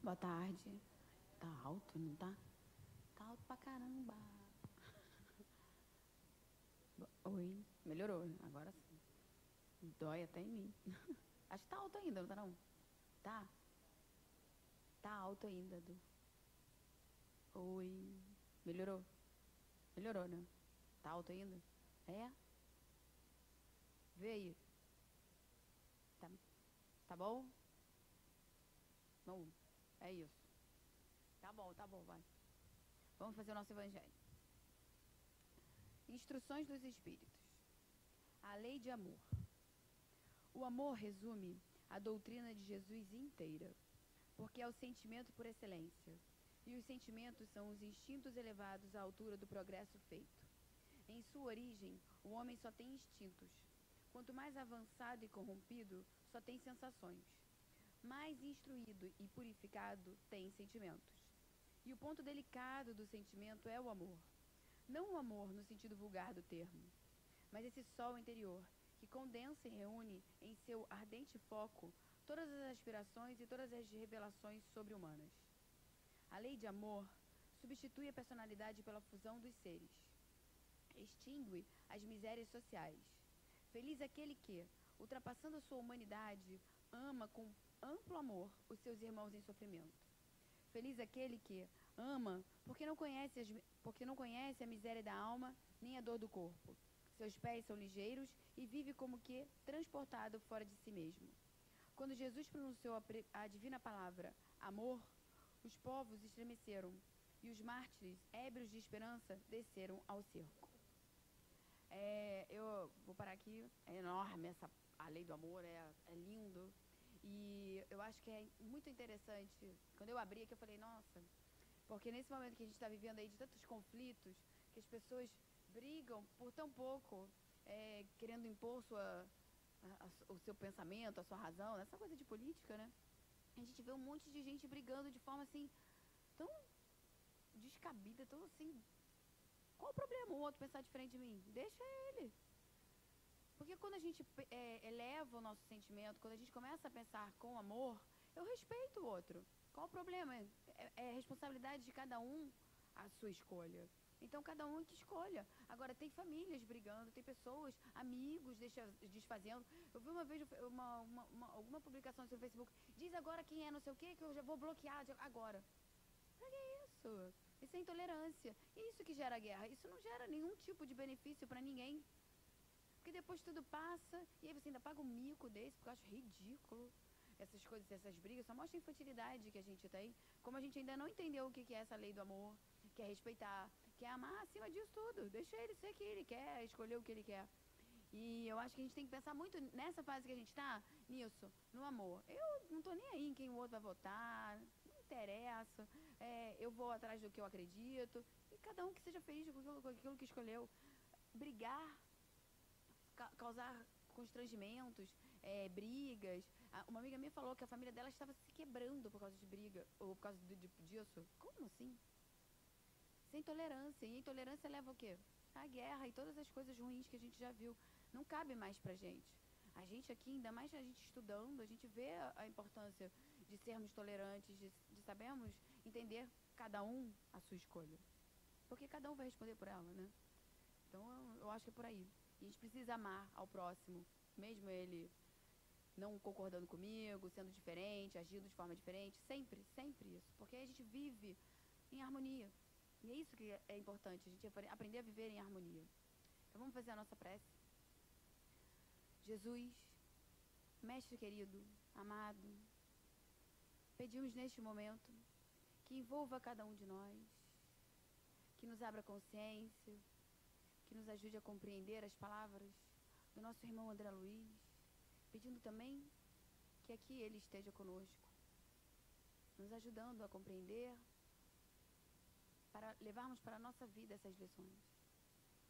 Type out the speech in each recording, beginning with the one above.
Boa tarde. Tá alto, não tá? Tá alto pra caramba. Oi. Melhorou, agora sim. Dói até em mim. Acho que tá alto ainda, não tá não? Tá? Tá alto ainda, Du. Oi. Melhorou? Melhorou, né? Tá alto ainda? É? Vê aí. Tá, tá bom? Não. É isso. Tá bom, vai. Vamos fazer o nosso evangelho. Instruções dos Espíritos. A lei de amor. O amor resume a doutrina de Jesus inteira, porque é o sentimento por excelência. E os sentimentos são os instintos elevados à altura do progresso feito. Em sua origem, o homem só tem instintos. Quanto mais avançado e corrompido, só tem sensações. Mais instruído e purificado, tem sentimentos. E o ponto delicado do sentimento é o amor. Não o amor no sentido vulgar do termo, mas esse sol interior que condensa e reúne em seu ardente foco todas as aspirações e todas as revelações sobre-humanas. A lei de amor substitui a personalidade pela fusão dos seres. Extingue as misérias sociais. Feliz aquele que, ultrapassando a sua humanidade, ama com amplo amor os seus irmãos em sofrimento. Feliz aquele que ama porque não conhece a miséria da alma nem a dor do corpo. Seus pés são ligeiros e vive como que transportado fora de si mesmo. Quando Jesus pronunciou a divina palavra amor, os povos estremeceram e os mártires, ébrios de esperança, desceram ao circo. Eu vou parar aqui, é enorme a lei do amor, é lindo. E eu acho que é muito interessante. Quando eu abri aqui, eu falei, nossa, porque nesse momento que a gente está vivendo aí de tantos conflitos, que as pessoas brigam por tão pouco, querendo impor o seu pensamento, a sua razão, essa coisa de política, né? A gente vê um monte de gente brigando de forma assim, tão descabida, tão assim. Qual o problema o outro pensar diferente de mim? Deixa ele. Porque quando a gente eleva o nosso sentimento, quando a gente começa a pensar com amor, eu respeito o outro. Qual o problema? É responsabilidade de cada um a sua escolha. Então, cada um que escolha. Agora, tem famílias brigando, tem pessoas, amigos desfazendo. Eu vi uma vez alguma publicação no seu Facebook, diz agora quem é não sei o quê, que eu já vou bloquear agora. Pra que isso? Isso é intolerância. E isso que gera guerra. Isso não gera nenhum tipo de benefício para ninguém. Porque depois tudo passa e aí você ainda paga um mico desse, porque eu acho ridículo. Essas coisas, essas brigas, só mostra a infantilidade que a gente tem. Como a gente ainda não entendeu o que é essa lei do amor, que é respeitar, que é amar acima disso tudo. Deixa ele ser quem ele quer, escolher o que ele quer. E eu acho que a gente tem que pensar muito nessa fase que a gente tá, nisso, no amor. Eu não tô nem aí em quem o outro vai votar, não interessa. Eu vou atrás do que eu acredito. E cada um que seja feliz com aquilo que escolheu. Brigar, causar constrangimentos, brigas. Uma amiga minha falou que a família dela estava se quebrando por causa de briga, ou por causa disso. Como assim? Sem tolerância. E a intolerância leva o quê? A guerra e todas as coisas ruins que a gente já viu. Não cabe mais pra gente. A gente aqui, ainda mais a gente estudando, a gente vê a importância de sermos tolerantes, de sabermos entender cada um a sua escolha. Porque cada um vai responder por ela, né? Então, eu acho que é por aí. E a gente precisa amar ao próximo, mesmo ele não concordando comigo, sendo diferente, agindo de forma diferente. Sempre, sempre isso. Porque aí a gente vive em harmonia. E é isso que é importante, a gente aprender a viver em harmonia. Então vamos fazer a nossa prece. Jesus, Mestre querido, amado, pedimos neste momento que envolva cada um de nós, que nos abra consciência, que nos ajude a compreender as palavras do nosso irmão André Luiz, pedindo também que aqui ele esteja conosco, nos ajudando a compreender, para levarmos para a nossa vida essas lições.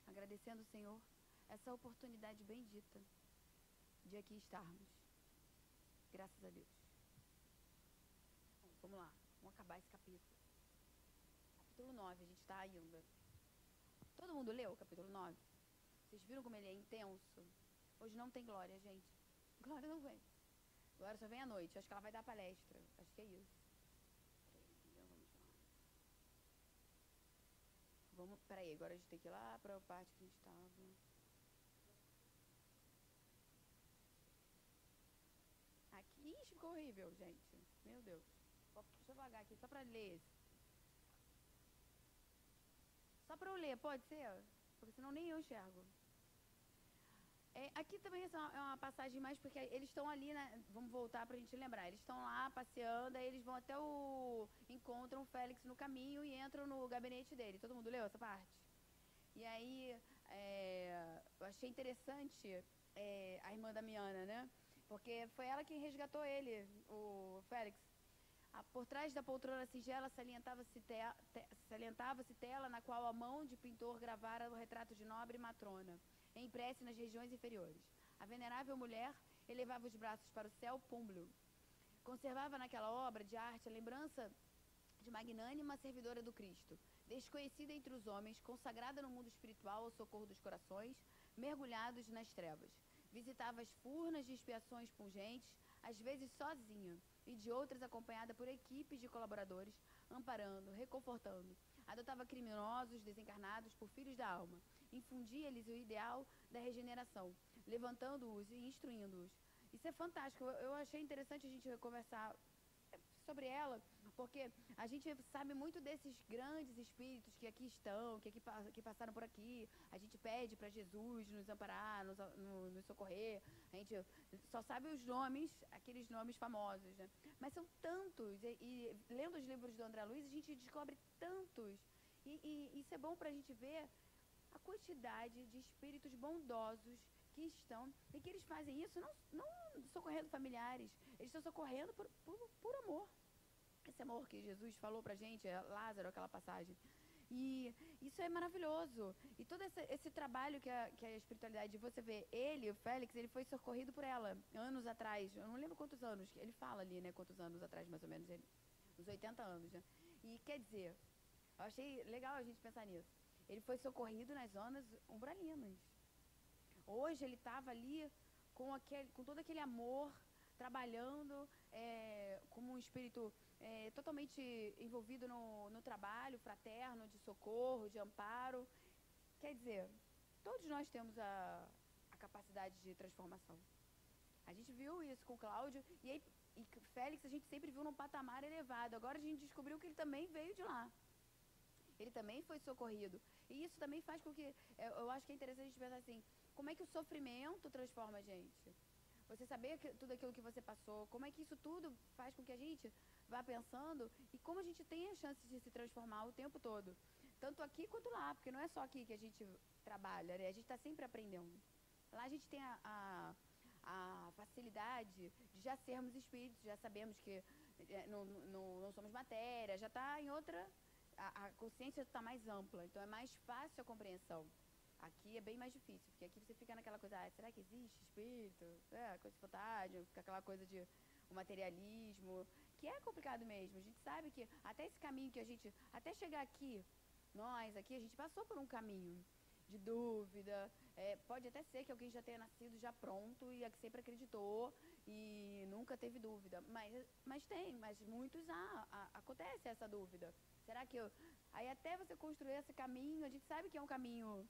Agradecendo, Senhor, essa oportunidade bendita de aqui estarmos. Graças a Deus. Bom, vamos lá, vamos acabar esse capítulo. Capítulo 9, a gente está ainda. Todo mundo leu o capítulo 9? Vocês viram como ele é intenso? Hoje não tem Glória, gente. Glória não vem. Glória só vem à noite. Acho que ela vai dar palestra. Acho que é isso. Vamos, peraí, agora a gente tem que ir lá para a parte que a gente estava. Aqui, ixi, ficou horrível, gente. Meu Deus. Deixa eu vagar aqui, só para ler esse. Só para eu ler, pode ser? Porque senão nem eu enxergo. Aqui também é uma passagem mais, porque eles estão ali, né? Vamos voltar pra gente lembrar. Eles estão lá passeando, aí eles vão até o... Encontram o Félix no caminho e entram no gabinete dele. Todo mundo leu essa parte? E aí, eu achei interessante a irmã Damiana, né? Porque foi ela quem resgatou ele, o Félix. Por trás da poltrona singela salientava-se tela na qual a mão de pintor gravara o retrato de nobre matrona, em prece nas regiões inferiores. A venerável mulher elevava os braços para o céu púmblio. Conservava naquela obra de arte a lembrança de magnânima servidora do Cristo, desconhecida entre os homens, consagrada no mundo espiritual ao socorro dos corações, mergulhados nas trevas. Visitava as furnas de expiações pungentes, às vezes sozinha, e de outras acompanhada por equipes de colaboradores, amparando, reconfortando. Adotava criminosos desencarnados por filhos da alma. Infundia-lhes o ideal da regeneração, levantando-os e instruindo-os. Isso é fantástico. Eu achei interessante a gente conversar sobre ela, porque a gente sabe muito desses grandes espíritos que aqui estão, que passaram por aqui. A gente pede para Jesus nos amparar, nos socorrer. A gente só sabe os nomes, aqueles nomes famosos, né? Mas são tantos, e lendo os livros do André Luiz, a gente descobre tantos. E isso é bom para a gente ver a quantidade de espíritos bondosos que estão, e que eles fazem isso não socorrendo familiares, eles estão socorrendo por amor. Esse amor que Jesus falou pra gente, Lázaro, aquela passagem. E isso é maravilhoso. E todo esse trabalho que a espiritualidade, você vê, ele, o Félix, ele foi socorrido por ela, anos atrás, eu não lembro quantos anos, ele fala ali, né, quantos anos atrás, mais ou menos, uns 80 anos, né? E quer dizer, eu achei legal a gente pensar nisso. Ele foi socorrido nas zonas umbralinas. Hoje ele estava ali com todo aquele amor, trabalhando como um espírito totalmente envolvido no trabalho fraterno, de socorro, de amparo. Quer dizer, todos nós temos a capacidade de transformação. A gente viu isso com o Cláudio, e Félix a gente sempre viu num patamar elevado. Agora a gente descobriu que ele também veio de lá. Ele também foi socorrido. E isso também faz com que... Eu acho que é interessante a gente pensar assim, como é que o sofrimento transforma a gente? Você saber tudo aquilo que você passou, como é que isso tudo faz com que a gente vá pensando e como a gente tem a chance de se transformar o tempo todo. Tanto aqui quanto lá, porque não é só aqui que a gente trabalha, né? A gente está sempre aprendendo. Lá a gente tem a facilidade de já sermos espíritos, já sabemos que não somos matéria, já está em outra... A consciência está mais ampla, então é mais fácil a compreensão. Aqui é bem mais difícil, porque aqui você fica naquela coisa, será que existe espírito? Coisa de fantasma, fica aquela coisa de o materialismo, que é complicado mesmo. A gente sabe que até esse caminho que a gente, até chegar aqui, nós aqui, a gente passou por um caminho de dúvida. Pode até ser que alguém já tenha nascido já pronto e sempre acreditou e nunca teve dúvida. Mas muitos acontece essa dúvida. Será que eu... Aí até você construir esse caminho, a gente sabe que é um caminho...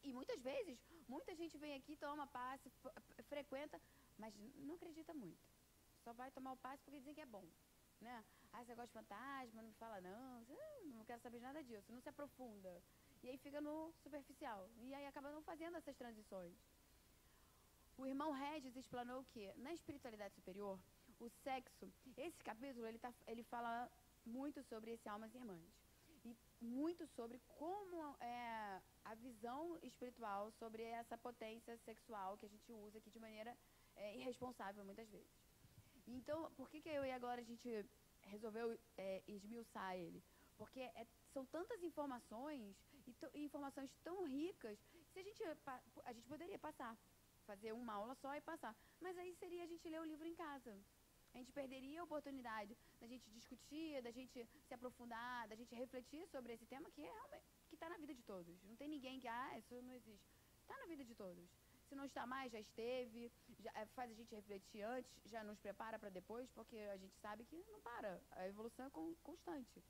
E muitas vezes, muita gente vem aqui, toma passe, frequenta, mas não acredita muito. Só vai tomar o passe porque dizem que é bom, né? Você gosta de fantasma, não me fala não quero saber de nada disso, não se aprofunda. E aí fica no superficial. E aí acaba não fazendo essas transições. O irmão Regis explanou que, na espiritualidade superior, o sexo, esse capítulo, ele fala muito sobre esse almas irmãs. E muito sobre como é a visão espiritual sobre essa potência sexual que a gente usa aqui de maneira irresponsável muitas vezes. Então, por que eu e agora a gente resolveu esmiuçar ele? Porque são tantas informações e informações tão ricas que a gente poderia passar, fazer uma aula só e passar. Mas aí seria a gente ler o livro em casa. A gente perderia a oportunidade da gente discutir, da gente se aprofundar, da gente refletir sobre esse tema que está na vida de todos. Não tem ninguém que, isso não existe. Está na vida de todos. Se não está mais, já esteve, faz a gente refletir antes, já nos prepara para depois, porque a gente sabe que não para. A evolução é constante.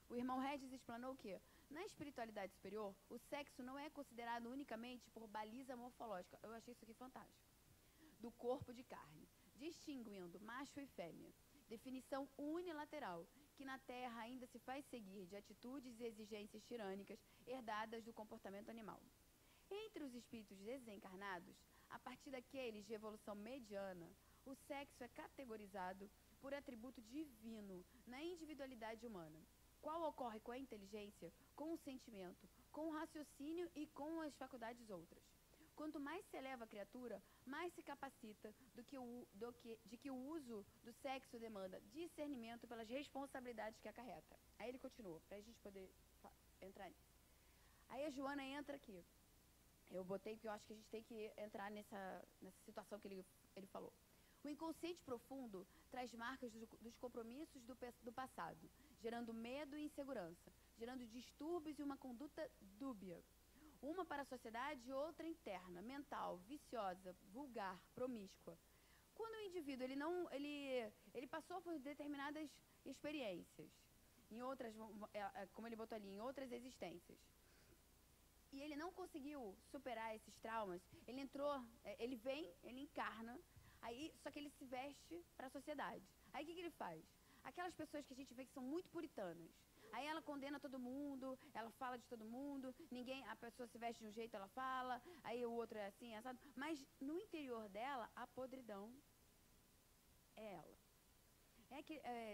O irmão Regis explanou que, Na espiritualidade superior, o sexo não é considerado unicamente por baliza morfológica. Eu achei isso aqui fantástico. Do corpo de carne, distinguindo macho e fêmea. Definição unilateral, que na Terra ainda se faz seguir de atitudes e exigências tirânicas herdadas do comportamento animal. Entre os espíritos desencarnados, a partir daqueles de evolução mediana, o sexo é categorizado por atributo divino na individualidade humana, qual ocorre com a inteligência, com o sentimento, com o raciocínio e com as faculdades outras. Quanto mais se eleva a criatura, mais se capacita de que o uso do sexo demanda discernimento pelas responsabilidades que acarreta. Aí ele continua, para a gente poder entrar nisso. Aí a Joana entra aqui. Eu botei porque eu acho que a gente tem que entrar nessa situação que ele falou. O inconsciente profundo traz marcas dos compromissos do passado, gerando medo e insegurança, gerando distúrbios e uma conduta dúbia. Uma para a sociedade e outra interna, mental, viciosa, vulgar, promíscua. Quando o indivíduo ele passou por determinadas experiências, em outras, como ele botou ali, em outras existências, e ele não conseguiu superar esses traumas, ele vem, ele encarna, aí, só que ele se veste para a sociedade. Aí o que ele faz? Aquelas pessoas que a gente vê que são muito puritanas. Aí ela condena todo mundo, ela fala de todo mundo, a pessoa se veste de um jeito, ela fala, aí o outro é assim, assado. Mas no interior dela, a podridão é ela.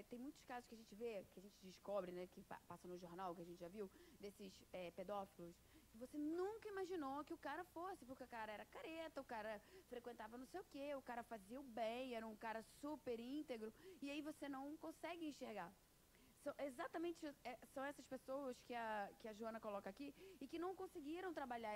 Tem muitos casos que a gente vê, que a gente descobre, né, que passa no jornal, que a gente já viu, desses pedófilos, que você nunca imaginou que o cara fosse, porque o cara era careta, o cara frequentava não sei o quê, o cara fazia o bem, era um cara super íntegro, e aí você não consegue enxergar. São essas pessoas que a Joana coloca aqui e que não conseguiram trabalhar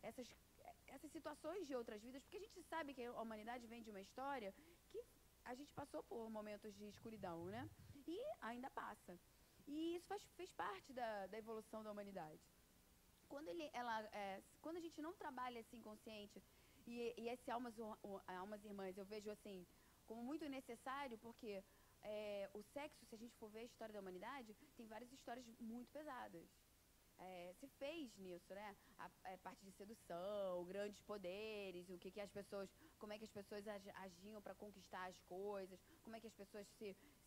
essas situações de outras vidas, porque a gente sabe que a humanidade vem de uma história que a gente passou por momentos de escuridão, né? E ainda passa. E isso fez parte da evolução da humanidade. Quando a gente não trabalha esse inconsciente e esse almas irmãs, eu vejo assim como muito necessário, porque o sexo, se a gente for ver a história da humanidade, tem várias histórias muito pesadas. Se fez nisso, né? A parte de sedução, grandes poderes, como é que as pessoas agiam para conquistar as coisas, como é que as pessoas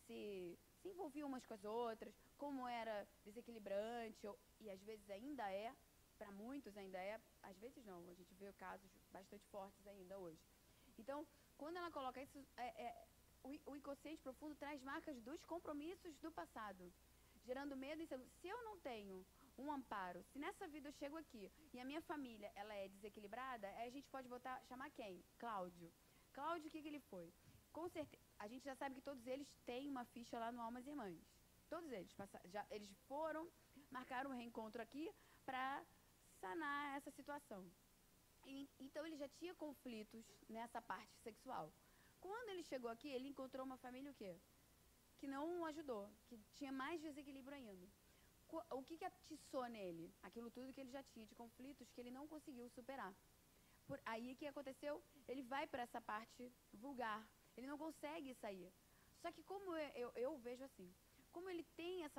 se envolviam umas com as outras, como era desequilibrante, e às vezes ainda é, para muitos ainda é, às vezes não, a gente vê casos bastante fortes ainda hoje. Então, quando ela coloca isso, o inconsciente profundo traz marcas dos compromissos do passado, gerando medo e insegurança. Se eu não tenho um amparo, se nessa vida eu chego aqui e a minha família ela é desequilibrada, aí a gente pode chamar quem? Cláudio. Cláudio, o que ele foi? Com certeza, a gente já sabe que todos eles têm uma ficha lá no Almas Irmãs. Todos eles eles marcaram um reencontro aqui para sanar essa situação. Então ele já tinha conflitos nessa parte sexual. Quando ele chegou aqui, ele encontrou uma família o quê? Que não o ajudou, que tinha mais desequilíbrio ainda. O que atiçou nele? Aquilo tudo que ele já tinha de conflitos que ele não conseguiu superar. Aí o que aconteceu? Ele vai para essa parte vulgar. Ele não consegue sair. Só que como eu vejo assim, como ele tinha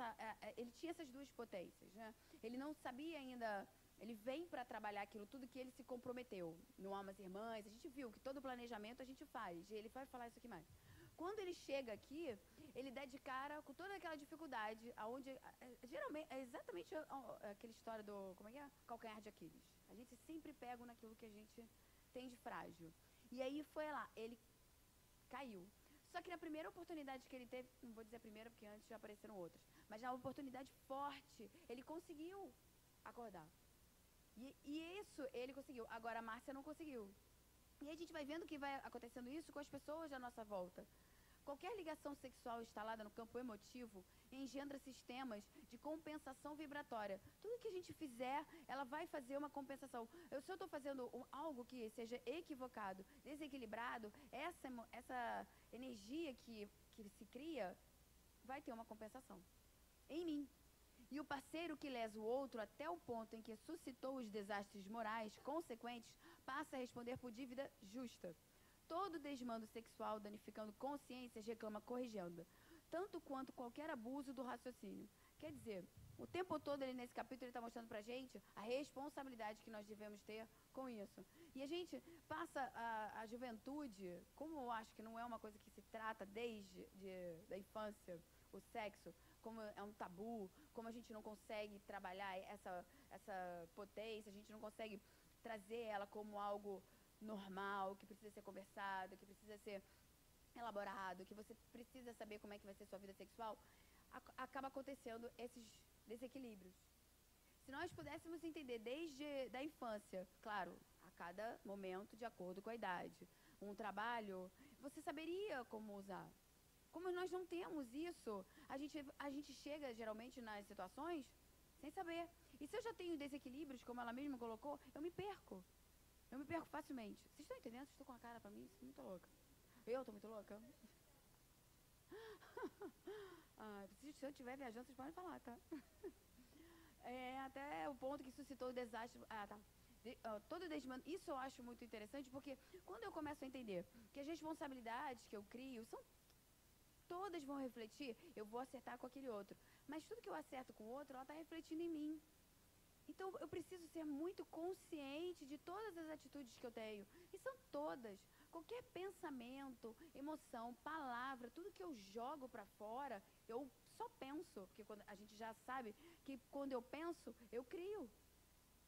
essas duas potências, né? Ele não sabia ainda, ele vem para trabalhar aquilo tudo que ele se comprometeu no Almas Irmãs. A gente viu que todo o planejamento a gente faz, e ele vai falar isso aqui mais. Quando ele chega aqui, ele dá de cara com toda aquela dificuldade, aonde geralmente é exatamente aquela história do, como é que é? Calcanhar de Aquiles. A gente sempre pega naquilo que a gente tem de frágil. E aí foi lá, ele caiu. Só que na primeira oportunidade que ele teve, não vou dizer a primeira porque antes já apareceram outras, mas na oportunidade forte, ele conseguiu acordar. E isso ele conseguiu. Agora a Márcia não conseguiu. E aí a gente vai vendo que vai acontecendo isso com as pessoas à nossa volta. Qualquer ligação sexual instalada no campo emotivo engendra sistemas de compensação vibratória. Tudo que a gente fizer, ela vai fazer uma compensação. Se eu estou fazendo algo que seja equivocado, desequilibrado, essa energia que se cria vai ter uma compensação em mim. E o parceiro que lesa o outro até o ponto em que suscitou os desastres morais consequentes passa a responder por dívida justa. Todo desmando sexual danificando consciências reclama corrigenda, tanto quanto qualquer abuso do raciocínio. Quer dizer, O tempo todo, ele, nesse capítulo, ele está mostrando pra gente a responsabilidade que nós devemos ter com isso. E a gente passa a juventude, como eu acho que não é uma coisa que se trata da infância, o sexo, como é um tabu, como a gente não consegue trabalhar essa potência, a gente não consegue trazer ela como algo normal, que precisa ser conversado, que precisa ser elaborado, que você precisa saber como é que vai ser sua vida sexual, acaba acontecendo esses desequilíbrios. Se nós pudéssemos entender desde da infância, claro, a cada momento de acordo com a idade, um trabalho, você saberia como usar. Como nós não temos isso, a gente chega geralmente nas situações sem saber. E se eu já tenho desequilíbrios, como ela mesma colocou, eu me perco. Eu me perco facilmente. Vocês estão entendendo? Vocês estão com a cara pra mim? Isso é muito louca. Eu tô muito louca? Se eu estiver viajando, vocês podem falar, tá? Até o ponto que suscitou o desastre. Tá. Isso eu acho muito interessante, porque quando eu começo a entender que as responsabilidades que eu crio todas vão refletir, eu vou acertar com aquele outro. Mas tudo que eu acerto com o outro, ela está refletindo em mim. Então, eu preciso ser muito consciente de todas as atitudes que eu tenho. E são todas. Qualquer pensamento, emoção, palavra, tudo que eu jogo para fora, eu só penso. Porque a gente já sabe que quando eu penso, eu crio.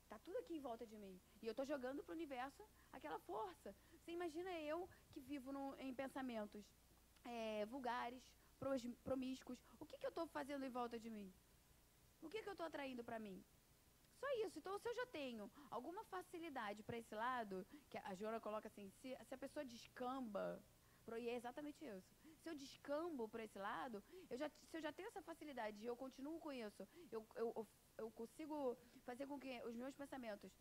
Tá tudo aqui em volta de mim. E eu estou jogando para o universo aquela força. Você imagina eu que vivo em pensamentos vulgares, promíscuos. O que eu estou fazendo em volta de mim? O que eu estou atraindo para mim? Só isso. Então, se eu já tenho alguma facilidade para esse lado, que a Joana coloca assim, se a pessoa descamba, e é exatamente isso. Se eu descambo para esse lado, se eu já tenho essa facilidade e eu continuo com isso, eu consigo fazer com que os meus pensamentos...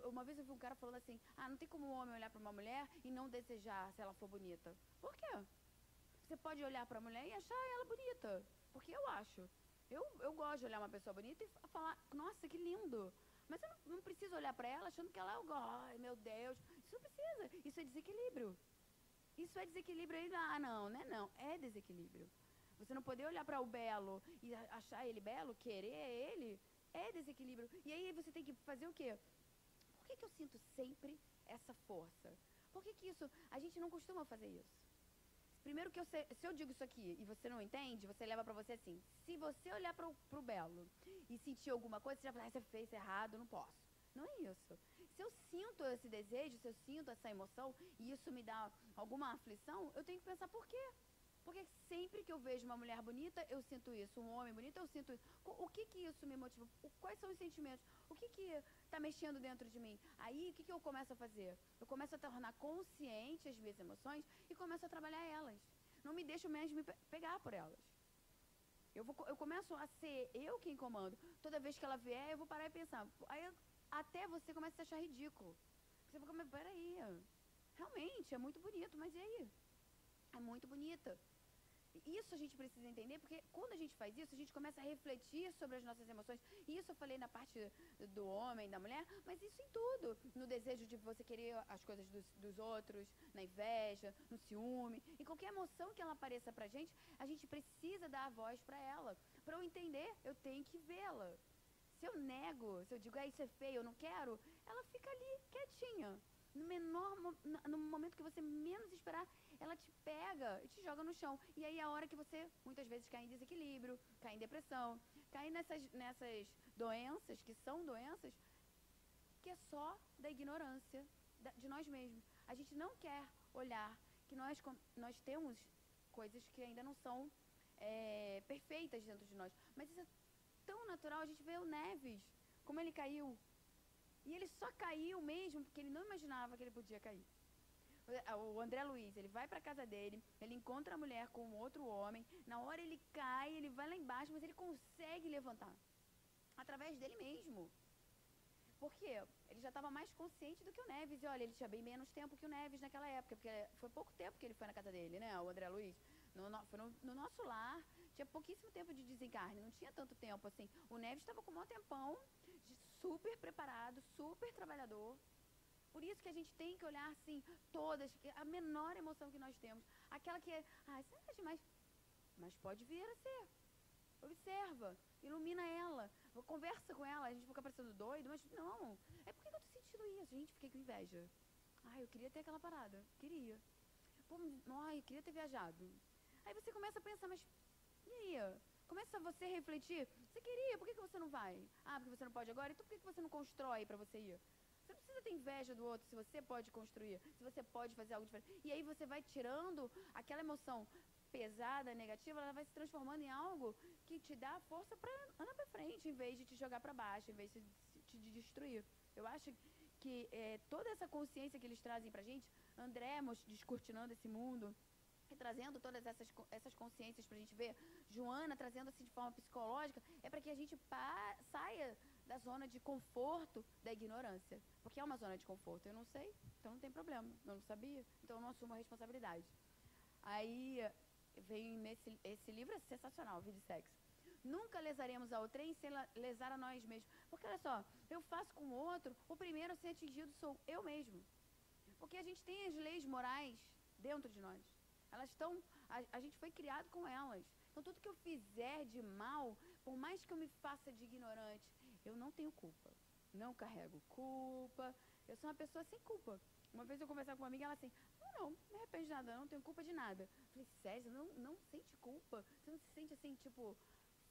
uma vez eu vi um cara falando assim, não tem como um homem olhar para uma mulher e não desejar se ela for bonita. Por quê? Você pode olhar para a mulher e achar ela bonita. Porque eu acho. Eu gosto de olhar uma pessoa bonita e falar, nossa, que lindo. Mas eu não preciso olhar para ela achando que ela é ai, meu Deus. Isso não precisa. Isso é desequilíbrio. Isso é desequilíbrio. Não é não. É desequilíbrio. Você não poder olhar para o belo e achar ele belo, querer ele, é desequilíbrio. E aí você tem que fazer o quê? Por que eu sinto sempre essa força? Por que isso... A gente não costuma fazer isso. Primeiro que se eu digo isso aqui e você não entende, você leva pra você assim. Se você olhar pro belo e sentir alguma coisa, você já fala, você fez errado, não posso. Não é isso. Se eu sinto esse desejo, se eu sinto essa emoção e isso me dá alguma aflição, eu tenho que pensar por quê. Porque sempre que eu vejo uma mulher bonita, eu sinto isso. Um homem bonito, eu sinto isso. O que isso me motiva? Quais são os sentimentos? O que está mexendo dentro de mim? Aí, o que eu começo a fazer? Eu começo a tornar consciente as minhas emoções e começo a trabalhar elas. Não me deixo mais me pegar por elas. Eu começo a ser eu quem comando. Toda vez que ela vier, eu vou parar e pensar. Aí, até você começa a se achar ridículo. Você vai começar, peraí, realmente, é muito bonito, mas e aí? É muito bonita. Isso a gente precisa entender, porque quando a gente faz isso, a gente começa a refletir sobre as nossas emoções. E isso eu falei na parte do homem, da mulher, mas isso em tudo. No desejo de você querer as coisas dos outros, na inveja, no ciúme. Em qualquer emoção que ela apareça pra gente, a gente precisa dar a voz pra ela. Pra eu entender, eu tenho que vê-la. Se eu nego, se eu digo, isso é feio, eu não quero, ela fica ali, quietinha. No momento que você menos esperar, ela te pega e te joga no chão. E aí é a hora que você, muitas vezes, cai em desequilíbrio, cai em depressão, cai nessas doenças, que são doenças, que é só da ignorância de nós mesmos. A gente não quer olhar que nós temos coisas que ainda não são perfeitas dentro de nós. Mas isso é tão natural. A gente vê o Neves, como ele caiu. E ele só caiu mesmo porque ele não imaginava que ele podia cair. O André Luiz, ele vai pra casa dele, ele encontra a mulher com outro homem, na hora ele cai, ele vai lá embaixo, mas ele consegue levantar. Através dele mesmo. Por quê? Ele já estava mais consciente do que o Neves. E olha, ele tinha bem menos tempo que o Neves naquela época, porque foi pouco tempo que ele foi na casa dele, né? O André Luiz. Foi no nosso lar, tinha pouquíssimo tempo de desencarne, não tinha tanto tempo assim. O Neves estava com um maior tempão, super preparado, super trabalhador. Por isso que a gente tem que olhar assim, todas, a menor emoção que nós temos, aquela que é, isso é demais, mas pode vir a ser. Observa, ilumina ela, conversa com ela. A gente fica parecendo doido, mas não. É porque eu tô sentindo isso. Gente, fiquei com inveja. Ai, eu queria ter aquela parada. Queria. Pô, ai, eu queria ter viajado. Aí você começa a pensar, mas e aí? Começa você a refletir. Você queria, por que você não vai? Ah, porque você não pode agora? Então por que você não constrói para você ir? Você não precisa ter inveja do outro se você pode construir, se você pode fazer algo diferente. E aí você vai tirando aquela emoção pesada, negativa, ela vai se transformando em algo que te dá força para andar para frente, em vez de te jogar para baixo, em vez de te destruir. Eu acho que toda essa consciência que eles trazem pra gente, André descortinando esse mundo, e trazendo todas essas consciências pra gente ver, Joana trazendo assim de forma psicológica, é para que a gente saia da zona de conforto da ignorância. Porque é uma zona de conforto. Eu não sei, então não tem problema. Eu não sabia, então eu não assumo a responsabilidade. Aí vem esse livro é sensacional, Vida e Sexo. Nunca lesaremos a outrem sem lesar a nós mesmos. Porque olha só, eu faço com o outro, o primeiro a ser atingido sou eu mesmo. Porque a gente tem as leis morais dentro de nós. Elas estão, a gente foi criado com elas. Então tudo que eu fizer de mal, por mais que eu me faça de ignorante, eu não tenho culpa. Não carrego culpa. Eu sou uma pessoa sem culpa. Uma vez eu conversava com uma amiga, ela assim, não me arrependo de nada, eu não tenho culpa de nada. Eu falei, sério, você não sente culpa? Você não se sente assim, tipo,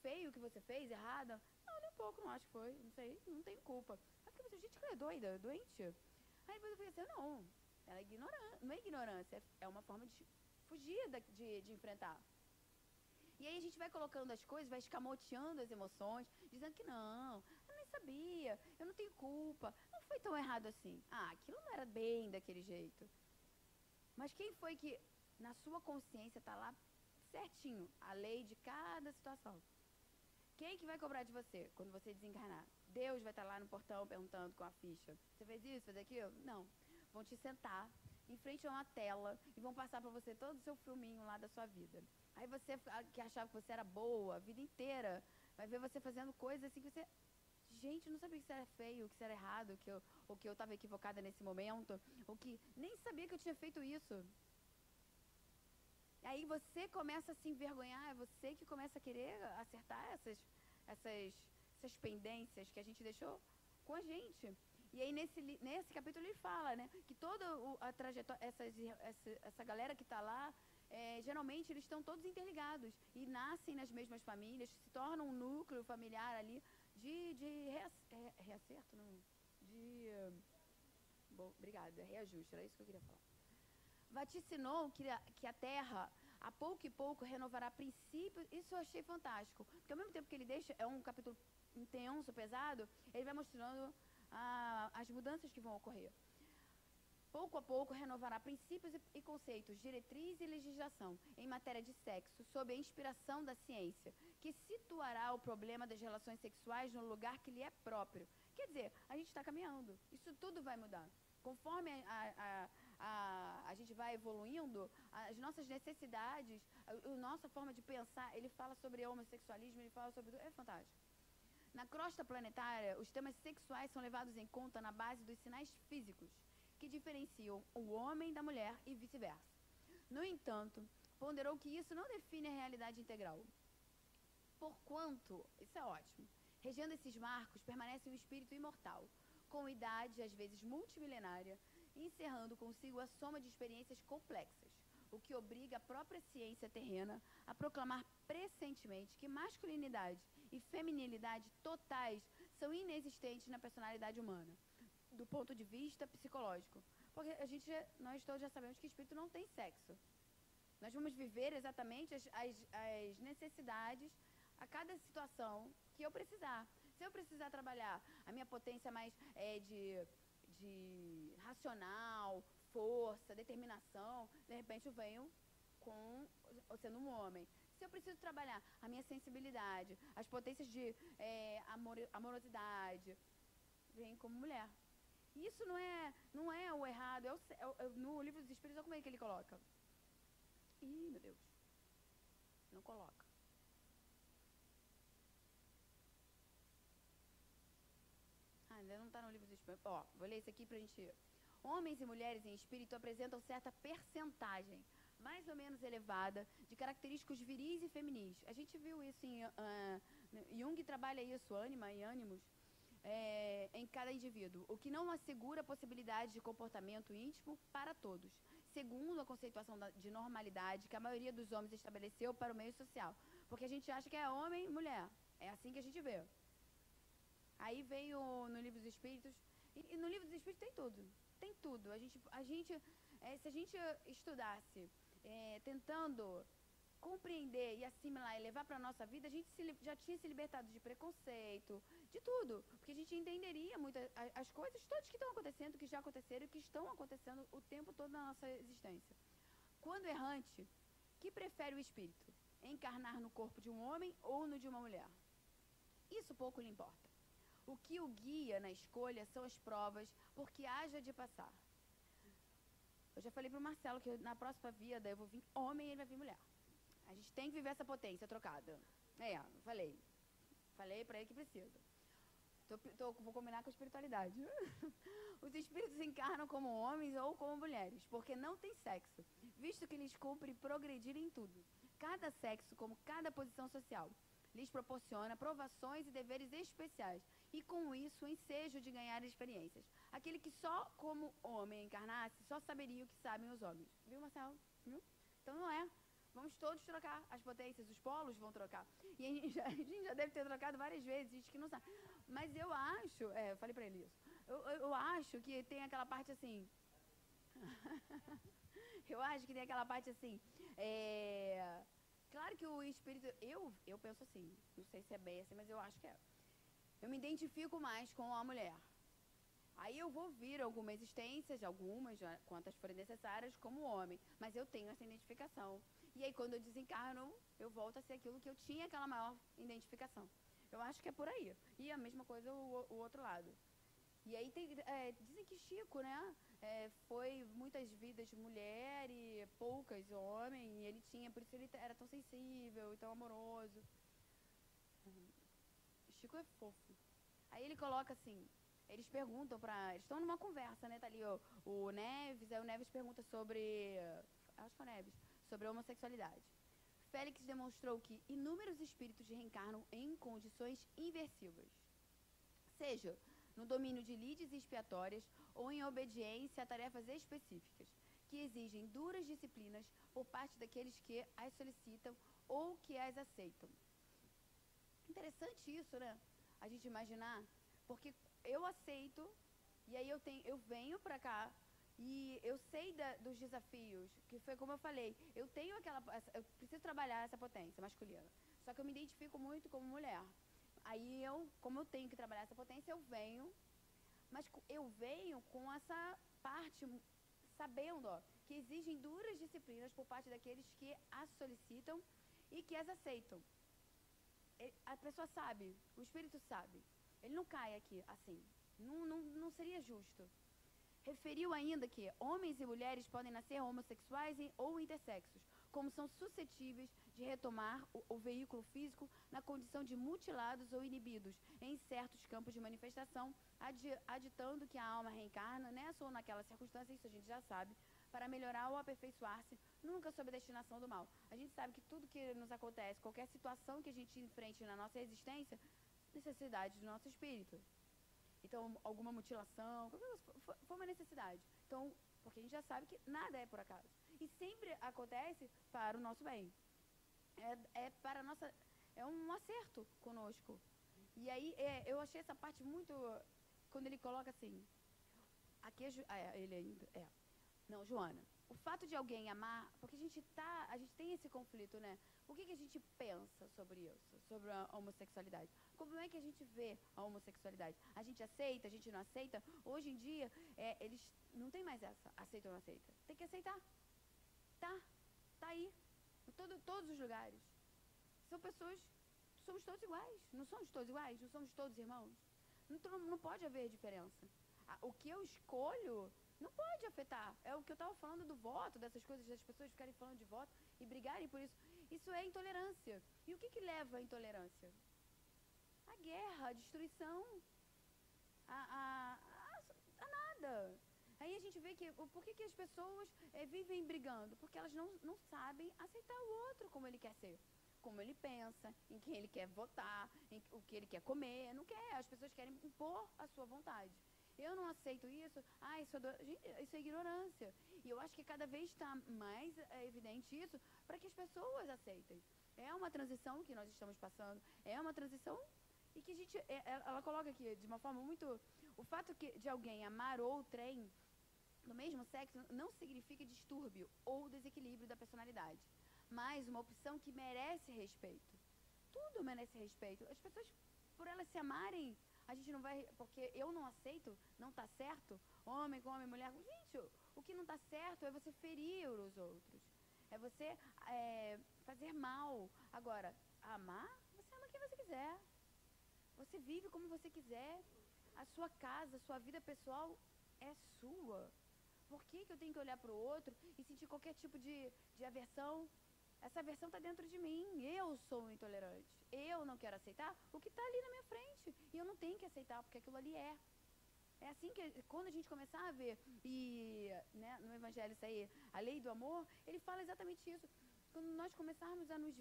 feio o que você fez, errada? Não, nem um pouco, não acho que foi, não sei, não tenho culpa. Aí eu falei, gente, que ela é doida, doente. Aí depois eu falei assim, não, ela é ignorante, não é ignorância, é uma forma de fugir de enfrentar. E aí a gente vai colocando as coisas, vai escamoteando as emoções, dizendo que não, eu nem sabia, eu não tenho culpa, não foi tão errado assim. Ah, aquilo não era bem daquele jeito. Mas quem foi que, na sua consciência, está lá certinho, a lei de cada situação? Quem que vai cobrar de você quando você desencarnar? Deus vai estar lá no portão perguntando com a ficha. Você fez isso, fez aquilo? Não. Vão te sentar em frente a uma tela e vão passar para você todo o seu filminho lá da sua vida. Aí você que achava que você era boa a vida inteira, vai ver você fazendo coisas assim que você... Gente, eu não sabia que isso era feio, que isso era errado, ou que eu estava equivocada nesse momento, ou que nem sabia que eu tinha feito isso. Aí você começa a se envergonhar, é você que começa a querer acertar essas pendências que a gente deixou com a gente. E aí nesse capítulo ele fala, né, que toda a trajetória, essa galera que está lá, geralmente eles estão todos interligados e nascem nas mesmas famílias, se tornam um núcleo familiar ali de reacerto, não, bom, obrigada, reajuste, era isso que eu queria falar. Vaticinou que a terra, a pouco e pouco, renovará princípios. Isso eu achei fantástico. Porque ao mesmo tempo que ele deixa, é um capítulo intenso, pesado, ele vai mostrando as mudanças que vão ocorrer. Pouco a pouco renovará princípios e conceitos, diretriz e legislação em matéria de sexo, sob a inspiração da ciência, que situará o problema das relações sexuais no lugar que lhe é próprio. Quer dizer, a gente está caminhando. Isso tudo vai mudar. Conforme a gente vai evoluindo, as nossas necessidades, a nossa forma de pensar, ele fala sobre homossexualismo, ele fala sobre... É fantástico. Na crosta planetária, os temas sexuais são levados em conta na base dos sinais físicos, que diferenciam o homem da mulher e vice-versa. No entanto, ponderou que isso não define a realidade integral. Porquanto, isso é ótimo, regendo esses marcos, permanece um espírito imortal, com idade, às vezes multimilenária, encerrando consigo a soma de experiências complexas, o que obriga a própria ciência terrena a proclamar pressentemente que masculinidade e feminilidade totais são inexistentes na personalidade humana, do ponto de vista psicológico. Porque nós todos já sabemos que espírito não tem sexo. Nós vamos viver exatamente as necessidades a cada situação que eu precisar. Se eu precisar trabalhar a minha potência mais de racional, força, determinação, de repente eu venho sendo um homem. Se eu preciso trabalhar a minha sensibilidade, as potências de amorosidade, venho como mulher. Isso não é o errado, no livro dos Espíritos, olha como é que ele coloca. Ih, meu Deus, não coloca. Ainda não está no livro dos Espíritos. Vou ler isso aqui pra gente ir. Homens e mulheres em espírito apresentam certa percentagem mais ou menos elevada de característicos viris e feminis. A gente viu isso em Jung trabalha isso, ânima e ânimos, em cada indivíduo, o que não assegura a possibilidade de comportamento íntimo para todos, segundo a conceituação de normalidade que a maioria dos homens estabeleceu para o meio social. Porque a gente acha que é homem e mulher. É assim que a gente vê. Aí veio no Livro dos Espíritos, e no Livro dos Espíritos tem tudo. Tem tudo. Se a gente estudasse tentando compreender e assimilar e levar para a nossa vida, a gente já tinha se libertado de preconceito, de tudo. Porque a gente entenderia muito as coisas todas que estão acontecendo, que já aconteceram e que estão acontecendo o tempo todo na nossa existência. Quando errante, que prefere o espírito? Encarnar no corpo de um homem ou no de uma mulher? Isso pouco lhe importa. O que o guia na escolha são as provas por que haja de passar. Eu já falei pro Marcelo que na próxima vida eu vou vir homem e ele vai vir mulher. A gente tem que viver essa potência trocada. Falei. Falei pra ele que precisa. Vou combinar com a espiritualidade. Os espíritos encarnam como homens ou como mulheres, porque não tem sexo, visto que lhes cumpre progredir em tudo. Cada sexo, como cada posição social, lhes proporciona provações e deveres especiais, e com isso o ensejo de ganhar experiências. Aquele que só como homem encarnasse, só saberia o que sabem os homens. Viu, Marcelo? Viu? Então não é. Vamos todos trocar as potências, os polos vão trocar. E a gente já deve ter trocado várias vezes, gente que não sabe. Mas eu acho, eu falei pra ele isso, eu acho que tem aquela parte assim, eu acho que tem aquela parte assim, claro que o espírito, eu penso assim, não sei se é bem assim, mas eu acho que é. Eu me identifico mais com a mulher. Aí eu vou vir algumas existências, quantas forem necessárias, como homem. Mas eu tenho essa identificação. E aí quando eu desencarno, eu volto a ser aquilo que eu tinha aquela maior identificação. Eu acho que é por aí. E a mesma coisa o outro lado. E aí dizem que Chico, né? Foi muitas vidas mulher e poucas homem. E ele tinha, por isso ele era tão sensível e tão amoroso. Chico é fofo. Aí ele coloca assim, eles perguntam eles estão numa conversa, né? Tá ali o Neves, aí o Neves pergunta sobre, acho que é o Neves, sobre a homossexualidade. Félix demonstrou que inúmeros espíritos reencarnam em condições inversivas, seja no domínio de lides expiatórias ou em obediência a tarefas específicas, que exigem duras disciplinas por parte daqueles que as solicitam ou que as aceitam. Interessante isso, né? A gente imaginar, porque eu aceito, e aí eu venho pra cá, e eu sei dos desafios, que foi como eu falei, eu preciso trabalhar essa potência masculina, só que eu me identifico muito como mulher. Aí como eu tenho que trabalhar essa potência, eu venho, mas eu venho com essa parte, sabendo que exigem duras disciplinas por parte daqueles que as solicitam e que as aceitam. A pessoa sabe, o espírito sabe, ele não cai aqui assim, não seria justo. Referiu ainda que homens e mulheres podem nascer homossexuais ou intersexos, como são suscetíveis de retomar o veículo físico na condição de mutilados ou inibidos em certos campos de manifestação, aditando que a alma reencarna nessa ou naquela circunstância, isso a gente já sabe, para melhorar ou aperfeiçoar-se, nunca sob a destinação do mal. A gente sabe que tudo que nos acontece, qualquer situação que a gente enfrente na nossa existência, necessidade do nosso espírito. Então, alguma mutilação, foi uma necessidade. Então, porque a gente já sabe que nada é por acaso. E sempre acontece para o nosso bem. Para a nossa... É um acerto conosco. E aí, eu achei essa parte muito... Quando ele coloca assim... Aqui ele ainda... Não, Joana. O fato de alguém amar... Porque a gente tem esse conflito, né? O que a gente pensa sobre isso? Sobre a homossexualidade? Como é que a gente vê a homossexualidade? A gente aceita, a gente não aceita? Hoje em dia, eles não tem mais essa, aceita ou não aceita. Tem que aceitar. Tá aí. Em todos os lugares. São pessoas, somos todos iguais. Não somos todos iguais? Não somos todos irmãos? Não pode haver diferença. O que eu escolho não pode afetar. É o que eu estava falando do voto, dessas coisas, das pessoas ficarem falando de voto e brigarem por isso. Isso é intolerância. E o que leva à intolerância? A guerra, a destruição, a nada. Aí a gente gente vê que, por que as pessoas vivem brigando? Porque elas não sabem aceitar o outro como ele quer ser, como ele pensa, em quem ele quer votar, o que ele quer comer, não quer. As pessoas querem impor a sua vontade. Eu não aceito isso, gente, isso é ignorância. E eu acho que cada vez está mais evidente isso para que as pessoas aceitem. É uma transição que nós estamos passando, é uma transição e que a gente, ela coloca aqui de uma forma muito... O fato de alguém amar outrem do mesmo sexo não significa distúrbio ou desequilíbrio da personalidade, mas uma opção que merece respeito. Tudo merece respeito. As pessoas, por elas se amarem, a gente não vai... Porque eu não aceito, não está certo, homem com homem, mulher com... Gente, o que não está certo é você ferir os outros. É você fazer mal. Agora, amar, você ama quem você quiser. Você vive como você quiser. A sua casa, a sua vida pessoal é sua. Por que eu tenho que olhar para o outro e sentir qualquer tipo de aversão? Essa aversão está dentro de mim. Eu sou intolerante. Eu não quero aceitar o que está ali na minha frente. E eu não tenho que aceitar, porque aquilo ali é. É assim que, quando a gente começar a ver, e né, no Evangelho isso aí, a lei do amor, ele fala exatamente isso. Quando nós começarmos a nos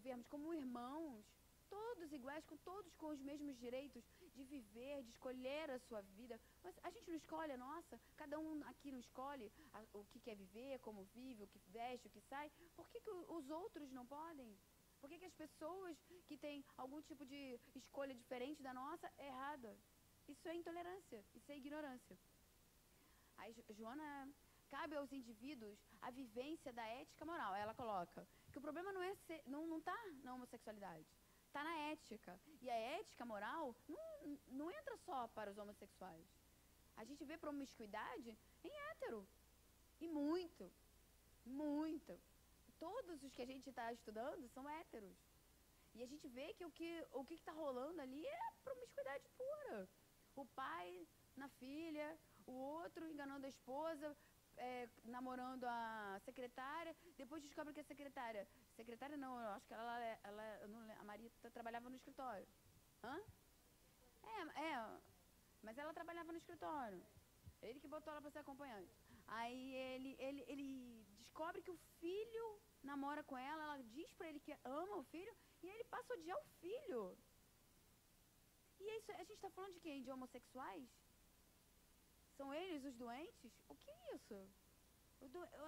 vermos como irmãos, todos iguais, todos com os mesmos direitos de viver, de escolher a sua vida. Mas a gente não escolhe a nossa, cada um aqui não escolhe o que quer viver, como vive, o que veste, o que sai. Por que os outros não podem? Por que as pessoas que têm algum tipo de escolha diferente da nossa é errada? Isso é intolerância, isso é ignorância. Aí Joana, cabe aos indivíduos a vivência da ética moral. Ela coloca que o problema não está na homossexualidade, está na ética. E a ética moral não entra só para os homossexuais. A gente vê promiscuidade em hétero. E muito. Todos os que a gente está estudando são héteros. E a gente vê que o que está rolando ali é promiscuidade pura. O pai na filha, o outro enganando a esposa, namorando a secretária, depois descobre que a secretária não, eu acho que a Marita trabalhava no escritório. Hã? Mas ela trabalhava no escritório. Ele que botou ela para ser acompanhante. Aí ele descobre que o filho namora com ela diz pra ele que ama o filho, e ele passa a odiar o filho. E é isso, a gente está falando de quem? De homossexuais? São eles os doentes? O que é isso?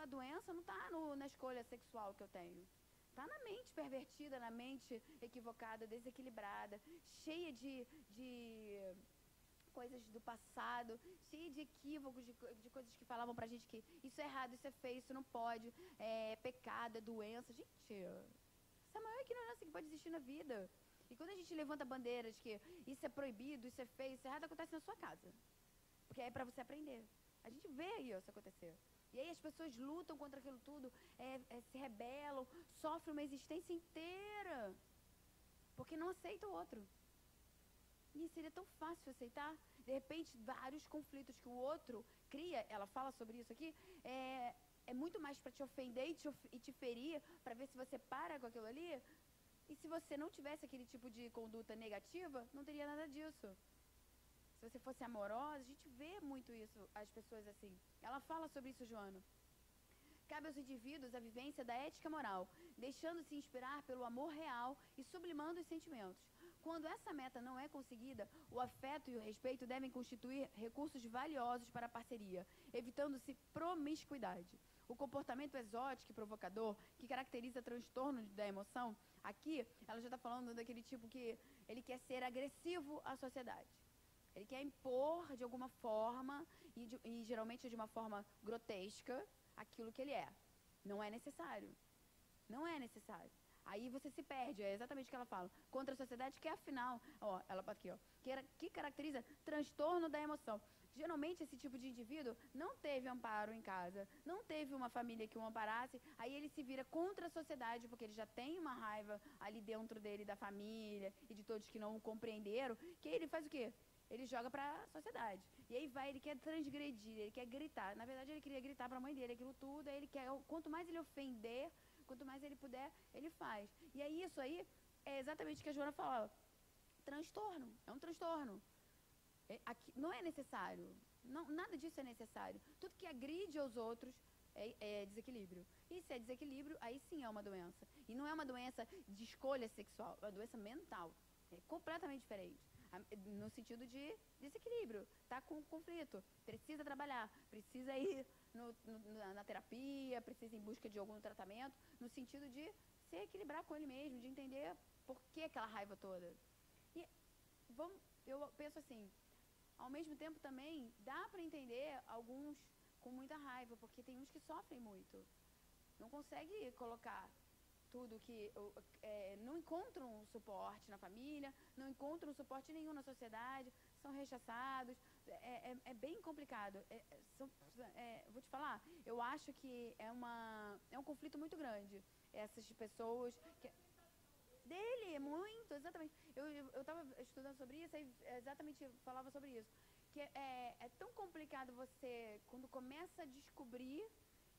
A doença não está na escolha sexual que eu tenho. Está na mente pervertida, na mente equivocada, desequilibrada, cheia de coisas do passado, cheia de equívocos, de coisas que falavam pra gente que isso é errado, isso é feio, isso não pode, é pecado, é doença. Gente, essa é a maior ignorância que pode existir na vida. E quando a gente levanta bandeiras que isso é proibido, isso é feio, isso é errado, acontece na sua casa. Porque é pra você aprender. A gente vê isso acontecer. E aí as pessoas lutam contra aquilo tudo, se rebelam, sofrem uma existência inteira, porque não aceita o outro. E seria tão fácil aceitar. De repente, vários conflitos que o outro cria, ela fala sobre isso aqui, é muito mais para te ofender e te ferir, para ver se você para com aquilo ali. E se você não tivesse aquele tipo de conduta negativa, não teria nada disso. Se você fosse amorosa, a gente vê muito isso, as pessoas assim. Ela fala sobre isso, Joana. Cabe aos indivíduos a vivência da ética moral, deixando-se inspirar pelo amor real e sublimando os sentimentos. Quando essa meta não é conseguida, o afeto e o respeito devem constituir recursos valiosos para a parceria, evitando-se promiscuidade. O comportamento exótico e provocador, que caracteriza transtorno da emoção, aqui ela já está falando daquele tipo que ele quer ser agressivo à sociedade. Ele quer impor de alguma forma, e geralmente de uma forma grotesca, aquilo que ele é. Não é necessário. Não é necessário. Aí você se perde, é exatamente o que ela fala. Contra a sociedade, que afinal, ela aqui, que caracteriza transtorno da emoção. Geralmente esse tipo de indivíduo não teve amparo em casa, não teve uma família que o amparasse, aí ele se vira contra a sociedade, porque ele já tem uma raiva ali dentro dele da família e de todos que não o compreenderam, que ele faz o quê? Ele joga pra sociedade. E aí ele quer transgredir, ele quer gritar. Na verdade, ele queria gritar pra mãe dele, aquilo tudo, aí ele quer, quanto mais ele ofender, quanto mais ele puder, ele faz. E aí isso aí é exatamente o que a Joana falava. Transtorno, é um transtorno. não é necessário. Não, nada disso é necessário. Tudo que agride aos outros é desequilíbrio. E se é desequilíbrio, aí sim é uma doença. E não é uma doença de escolha sexual, é uma doença mental. É completamente diferente. No sentido de desequilíbrio. Está com conflito. Precisa trabalhar. Precisa ir na terapia. Precisa ir em busca de algum tratamento. No sentido de se equilibrar com ele mesmo. De entender por que aquela raiva toda. E eu penso assim, ao mesmo tempo também dá para entender alguns com muita raiva, porque tem uns que sofrem muito. Não consegue colocar tudo que... não encontram suporte na família, não encontram suporte nenhum na sociedade, são rechaçados. É bem complicado. Vou te falar, eu acho que é um conflito muito grande. Essas pessoas... Dele, muito, exatamente. Eu estava estudando sobre isso e exatamente falava sobre isso. Que é tão complicado você, quando começa a descobrir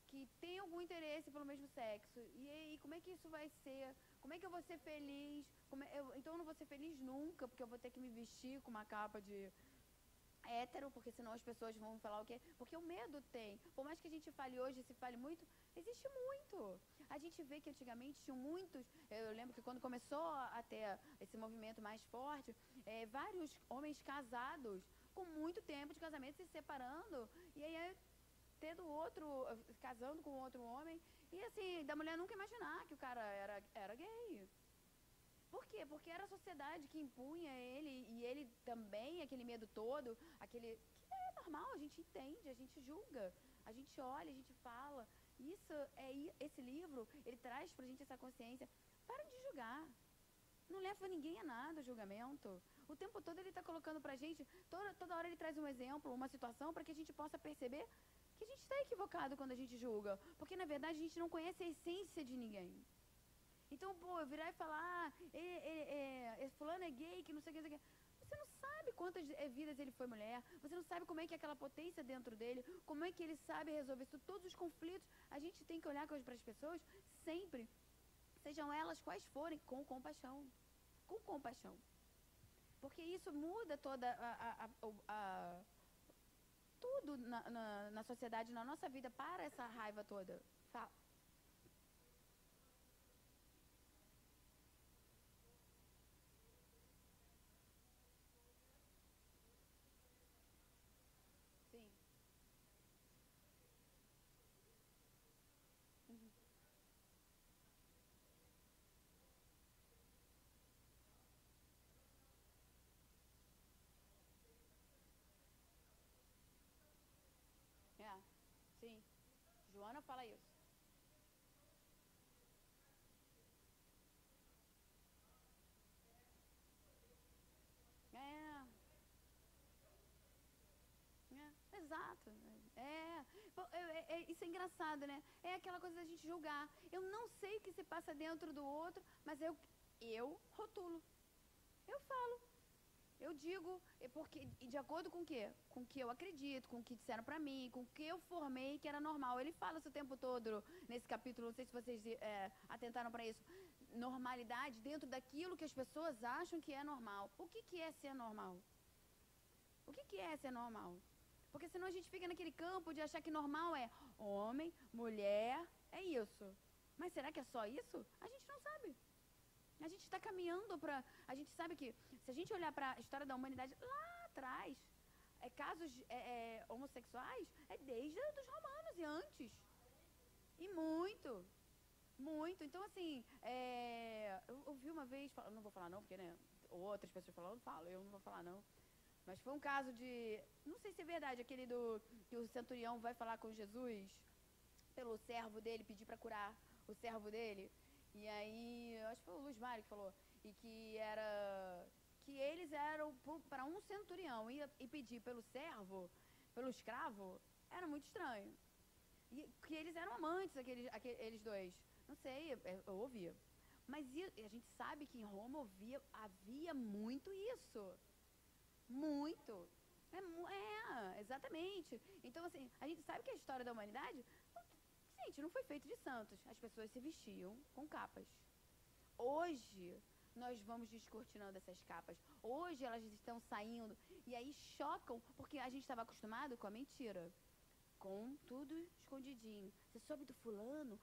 que tem algum interesse pelo mesmo sexo. E aí, como é que isso vai ser? Como é que eu vou ser feliz? Então eu não vou ser feliz nunca, porque eu vou ter que me vestir com uma capa de hétero, porque senão as pessoas vão falar o quê? Porque o medo tem. Por mais que a gente fale hoje, se fale muito, existe muito. A gente vê que antigamente tinham muitos... Eu lembro que quando começou a ter esse movimento mais forte, vários homens casados, com muito tempo de casamento, se separando, e aí tendo outro, casando com outro homem, e assim, da mulher nunca imaginar que o cara era gay. Por quê? Porque era a sociedade que impunha ele, e ele também, aquele medo todo, aquele... que é normal, a gente entende, a gente julga, a gente olha, a gente fala. Esse livro, ele traz pra gente essa consciência. Para de julgar. Não leva ninguém a nada o julgamento. O tempo todo ele está colocando pra gente, toda hora ele traz um exemplo, uma situação, para que a gente possa perceber que a gente está equivocado quando a gente julga. Porque, na verdade, a gente não conhece a essência de ninguém. Então, eu virar e falar, esse fulano é gay, que não sei o que, não sei o que. Você não sabe quantas vidas ele foi mulher, você não sabe como é que é aquela potência dentro dele, como é que ele sabe resolver isso, todos os conflitos. A gente tem que olhar para as pessoas sempre, sejam elas quais forem, com compaixão. Com compaixão. Porque isso muda toda tudo na sociedade, na nossa vida, para essa raiva toda. Sim. Uhum. Sim. Joana fala isso. É, exato. Isso é engraçado, né? É aquela coisa da gente julgar. Eu não sei o que se passa dentro do outro, mas eu rotulo. Eu falo. Eu digo, porque de acordo com o quê? Com o que eu acredito, com o que disseram pra mim, com o que eu formei que era normal. Ele fala isso o tempo todo nesse capítulo, não sei se vocês atentaram pra isso. Normalidade dentro daquilo que as pessoas acham que é normal. O que é ser normal? O que é ser normal? Porque senão a gente fica naquele campo de achar que normal é homem, mulher, é isso. Mas será que é só isso? A gente não sabe. A gente está caminhando para... A gente sabe que, se a gente olhar para a história da humanidade lá atrás, casos homossexuais é desde os romanos e antes. E muito. Muito. Então, assim, eu ouvi uma vez... Não vou falar não, porque, né, outras pessoas falam, eu não falo, eu não vou falar não. Mas foi um caso de... Não sei se é verdade, aquele que o centurião vai falar com Jesus pelo servo dele, pedir para curar o servo dele. E aí, acho que foi o Luiz Mário que falou. E que era... Que eles eram para um centurião e pedir pelo servo, pelo escravo, era muito estranho. E que eles eram amantes, aqueles dois. Não sei, eu ouvia. Mas a gente sabe que em Roma havia muito isso. Muito. Exatamente. Então, assim, a gente sabe que a história da humanidade, gente, não foi feita de santos. As pessoas se vestiam com capas. Hoje, nós vamos descortinando essas capas. Hoje elas estão saindo e aí chocam, porque a gente estava acostumado com a mentira, com tudo escondidinho. Você soube do fulano?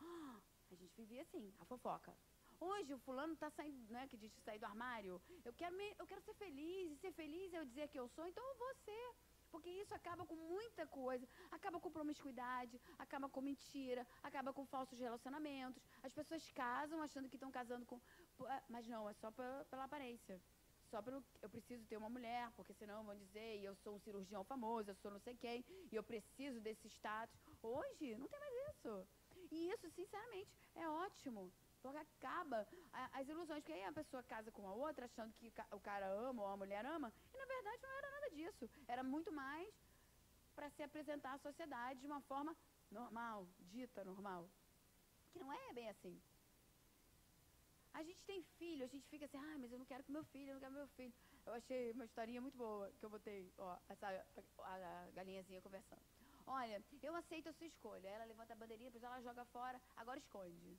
A gente vivia assim, a fofoca. Hoje o fulano tá saindo, né, que diz sair do armário. Eu quero ser feliz, e ser feliz é eu dizer que eu sou, então eu vou ser. Porque isso acaba com muita coisa, acaba com promiscuidade, acaba com mentira, acaba com falsos relacionamentos. As pessoas casam achando que estão casando com... Mas não, é só pela aparência. Só pelo... Eu preciso ter uma mulher, porque senão vão dizer, e eu sou um cirurgião famoso, eu sou não sei quem, e eu preciso desse status. Hoje, não tem mais isso. E isso, sinceramente, é ótimo. Porque acaba as ilusões. Porque aí a pessoa casa com a outra achando que o cara ama ou a mulher ama. E na verdade não era nada disso. Era muito mais para se apresentar à sociedade de uma forma normal, dita normal. Que não é bem assim. A gente tem filho, a gente fica assim, mas eu não quero que meu filho, eu não quero meu filho. Eu achei uma historinha muito boa que eu botei, ó, a galinhazinha conversando. Olha, eu aceito a sua escolha. Ela levanta a bandeirinha, depois ela joga fora, agora esconde.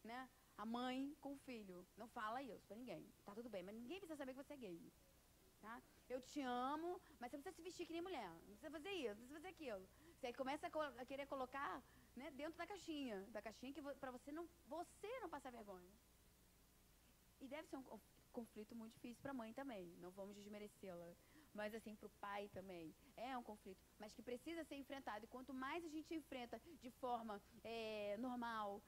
Né? A mãe com o filho. Não fala isso pra ninguém. Tá tudo bem, mas ninguém precisa saber que você é gay. Tá? Eu te amo, mas você precisa se vestir que nem mulher. Não precisa fazer isso, não precisa fazer aquilo. Você começa a querer colocar, né, dentro da caixinha que pra você não passar vergonha. E deve ser um conflito muito difícil pra mãe também. Não vamos desmerecê-la. Mas assim, pro pai também. É um conflito, mas que precisa ser enfrentado. E quanto mais a gente enfrenta de forma normal,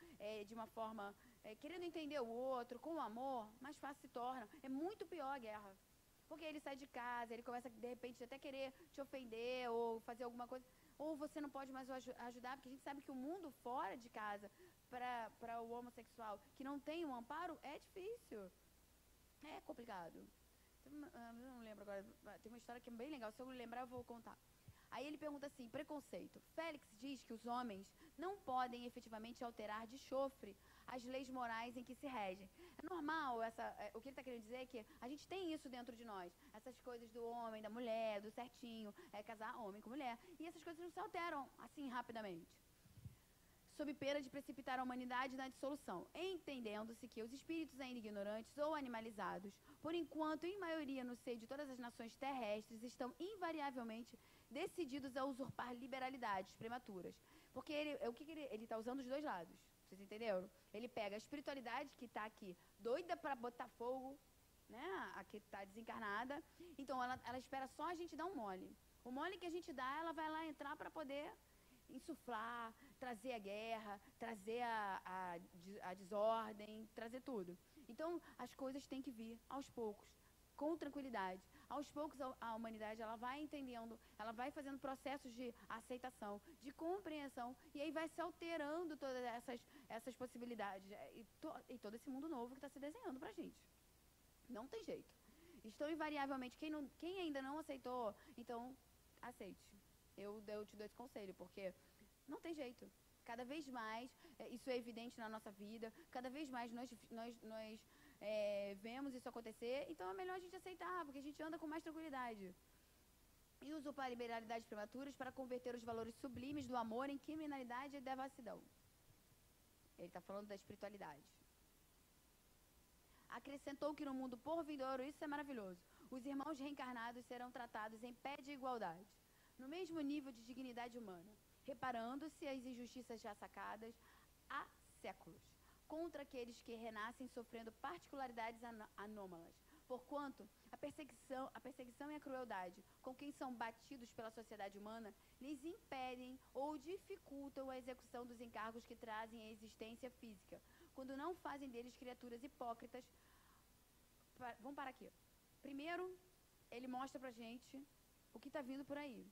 de uma forma querendo entender o outro, com amor, mais fácil se torna. É muito pior a guerra. Porque ele sai de casa, ele começa, de repente, até querer te ofender ou fazer alguma coisa. Ou você não pode mais ajudar, porque a gente sabe que o mundo fora de casa, para o homossexual que não tem um amparo, é difícil. É complicado. Eu não lembro agora, tem uma história que é bem legal, se eu lembrar eu vou contar. Aí ele pergunta assim, preconceito. Félix diz que os homens não podem efetivamente alterar de chofre as leis morais em que se regem. É normal, o que ele está querendo dizer é que a gente tem isso dentro de nós. Essas coisas do homem, da mulher, do certinho, casar homem com mulher. E essas coisas não se alteram assim rapidamente, sob pena de precipitar a humanidade na dissolução, entendendo-se que os espíritos ainda ignorantes ou animalizados, por enquanto em maioria no seio de todas as nações terrestres, estão invariavelmente decididos a usurpar liberalidades prematuras. Porque ele está usando os dois lados, vocês entenderam? Ele pega a espiritualidade que está aqui, doida para botar fogo, né? A que está desencarnada, então ela espera só a gente dar um mole. O mole que a gente dá, ela vai lá entrar para poder insuflar, trazer a guerra, trazer a desordem, trazer tudo. Então, as coisas têm que vir aos poucos, com tranquilidade. Aos poucos, a humanidade ela vai entendendo, ela vai fazendo processos de aceitação, de compreensão, e aí vai se alterando todas essas possibilidades e todo esse mundo novo que está se desenhando para a gente. Não tem jeito. Estão invariavelmente, quem ainda não aceitou, então aceite. Eu te dou esse conselho, porque não tem jeito. Cada vez mais, isso é evidente na nossa vida, cada vez mais nós vemos isso acontecer, então é melhor a gente aceitar, porque a gente anda com mais tranquilidade. E usurpar liberalidades prematuras para converter os valores sublimes do amor em criminalidade e devassidão. Ele está falando da espiritualidade. Acrescentou que no mundo por vindouro, isso é maravilhoso, os irmãos reencarnados serão tratados em pé de igualdade, no mesmo nível de dignidade humana, reparando-se as injustiças já sacadas há séculos, contra aqueles que renascem sofrendo particularidades anômalas, porquanto a perseguição e a crueldade com quem são batidos pela sociedade humana lhes impedem ou dificultam a execução dos encargos que trazem a existência física, quando não fazem deles criaturas hipócritas. Vamos parar aqui. Primeiro, ele mostra pra gente o que está vindo por aí.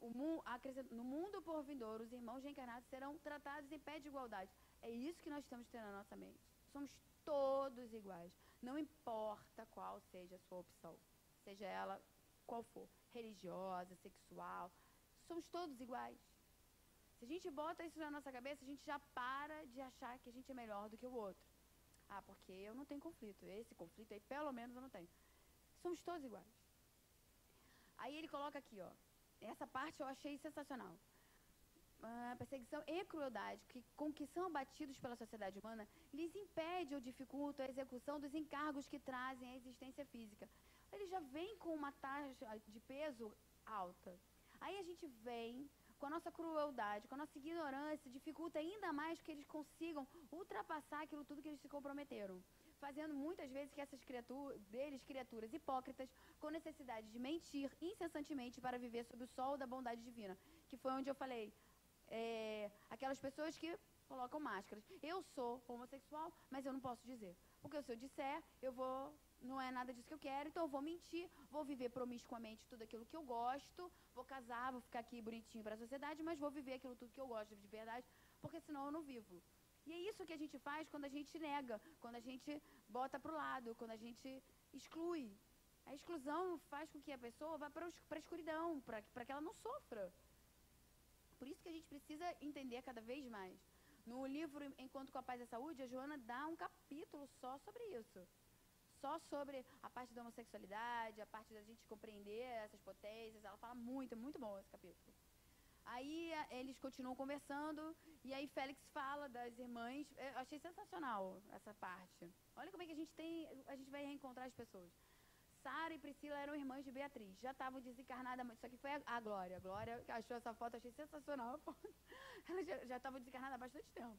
No mundo por vindouro, os irmãos reencarnados serão tratados em pé de igualdade. É isso que nós estamos tendo na nossa mente. Somos todos iguais. Não importa qual seja a sua opção. Seja ela qual for. Religiosa, sexual. Somos todos iguais. Se a gente bota isso na nossa cabeça, a gente já para de achar que a gente é melhor do que o outro. Porque eu não tenho conflito. Esse conflito aí, pelo menos, eu não tenho. Somos todos iguais. Aí ele coloca aqui, ó. Essa parte eu achei sensacional. perseguição e crueldade com que são abatidos pela sociedade humana lhes impede ou dificulta a execução dos encargos que trazem à existência física. Eles já vêm com uma taxa de peso alta. Aí a gente vem com a nossa crueldade, com a nossa ignorância, dificulta ainda mais que eles consigam ultrapassar aquilo tudo que eles se comprometeram, fazendo muitas vezes que essas criaturas hipócritas, com necessidade de mentir incessantemente para viver sob o sol da bondade divina, que foi onde eu falei, aquelas pessoas que colocam máscaras. Eu sou homossexual, mas eu não posso dizer, porque se eu disser, não é nada disso que eu quero, então eu vou mentir, vou viver promiscuamente tudo aquilo que eu gosto, vou casar, vou ficar aqui bonitinho para a sociedade, mas vou viver aquilo tudo que eu gosto de verdade, porque senão eu não vivo. E é isso que a gente faz quando a gente nega, quando a gente bota para o lado, quando a gente exclui. A exclusão faz com que a pessoa vá para a escuridão, para que ela não sofra. Por isso que a gente precisa entender cada vez mais. No livro Encontro com a Paz e a Saúde, a Joana dá um capítulo só sobre isso. Só sobre a parte da homossexualidade, a parte da gente compreender essas potências. Ela fala muito, é muito bom esse capítulo. Aí eles continuam conversando, e aí Félix fala das irmãs. Eu achei sensacional essa parte. Olha como é que a gente vai reencontrar as pessoas. Sara e Priscila eram irmãs de Beatriz, já estavam desencarnadas, só que foi a Glória. A Glória que achou essa foto, achei sensacional. Ela já estava desencarnada há bastante tempo.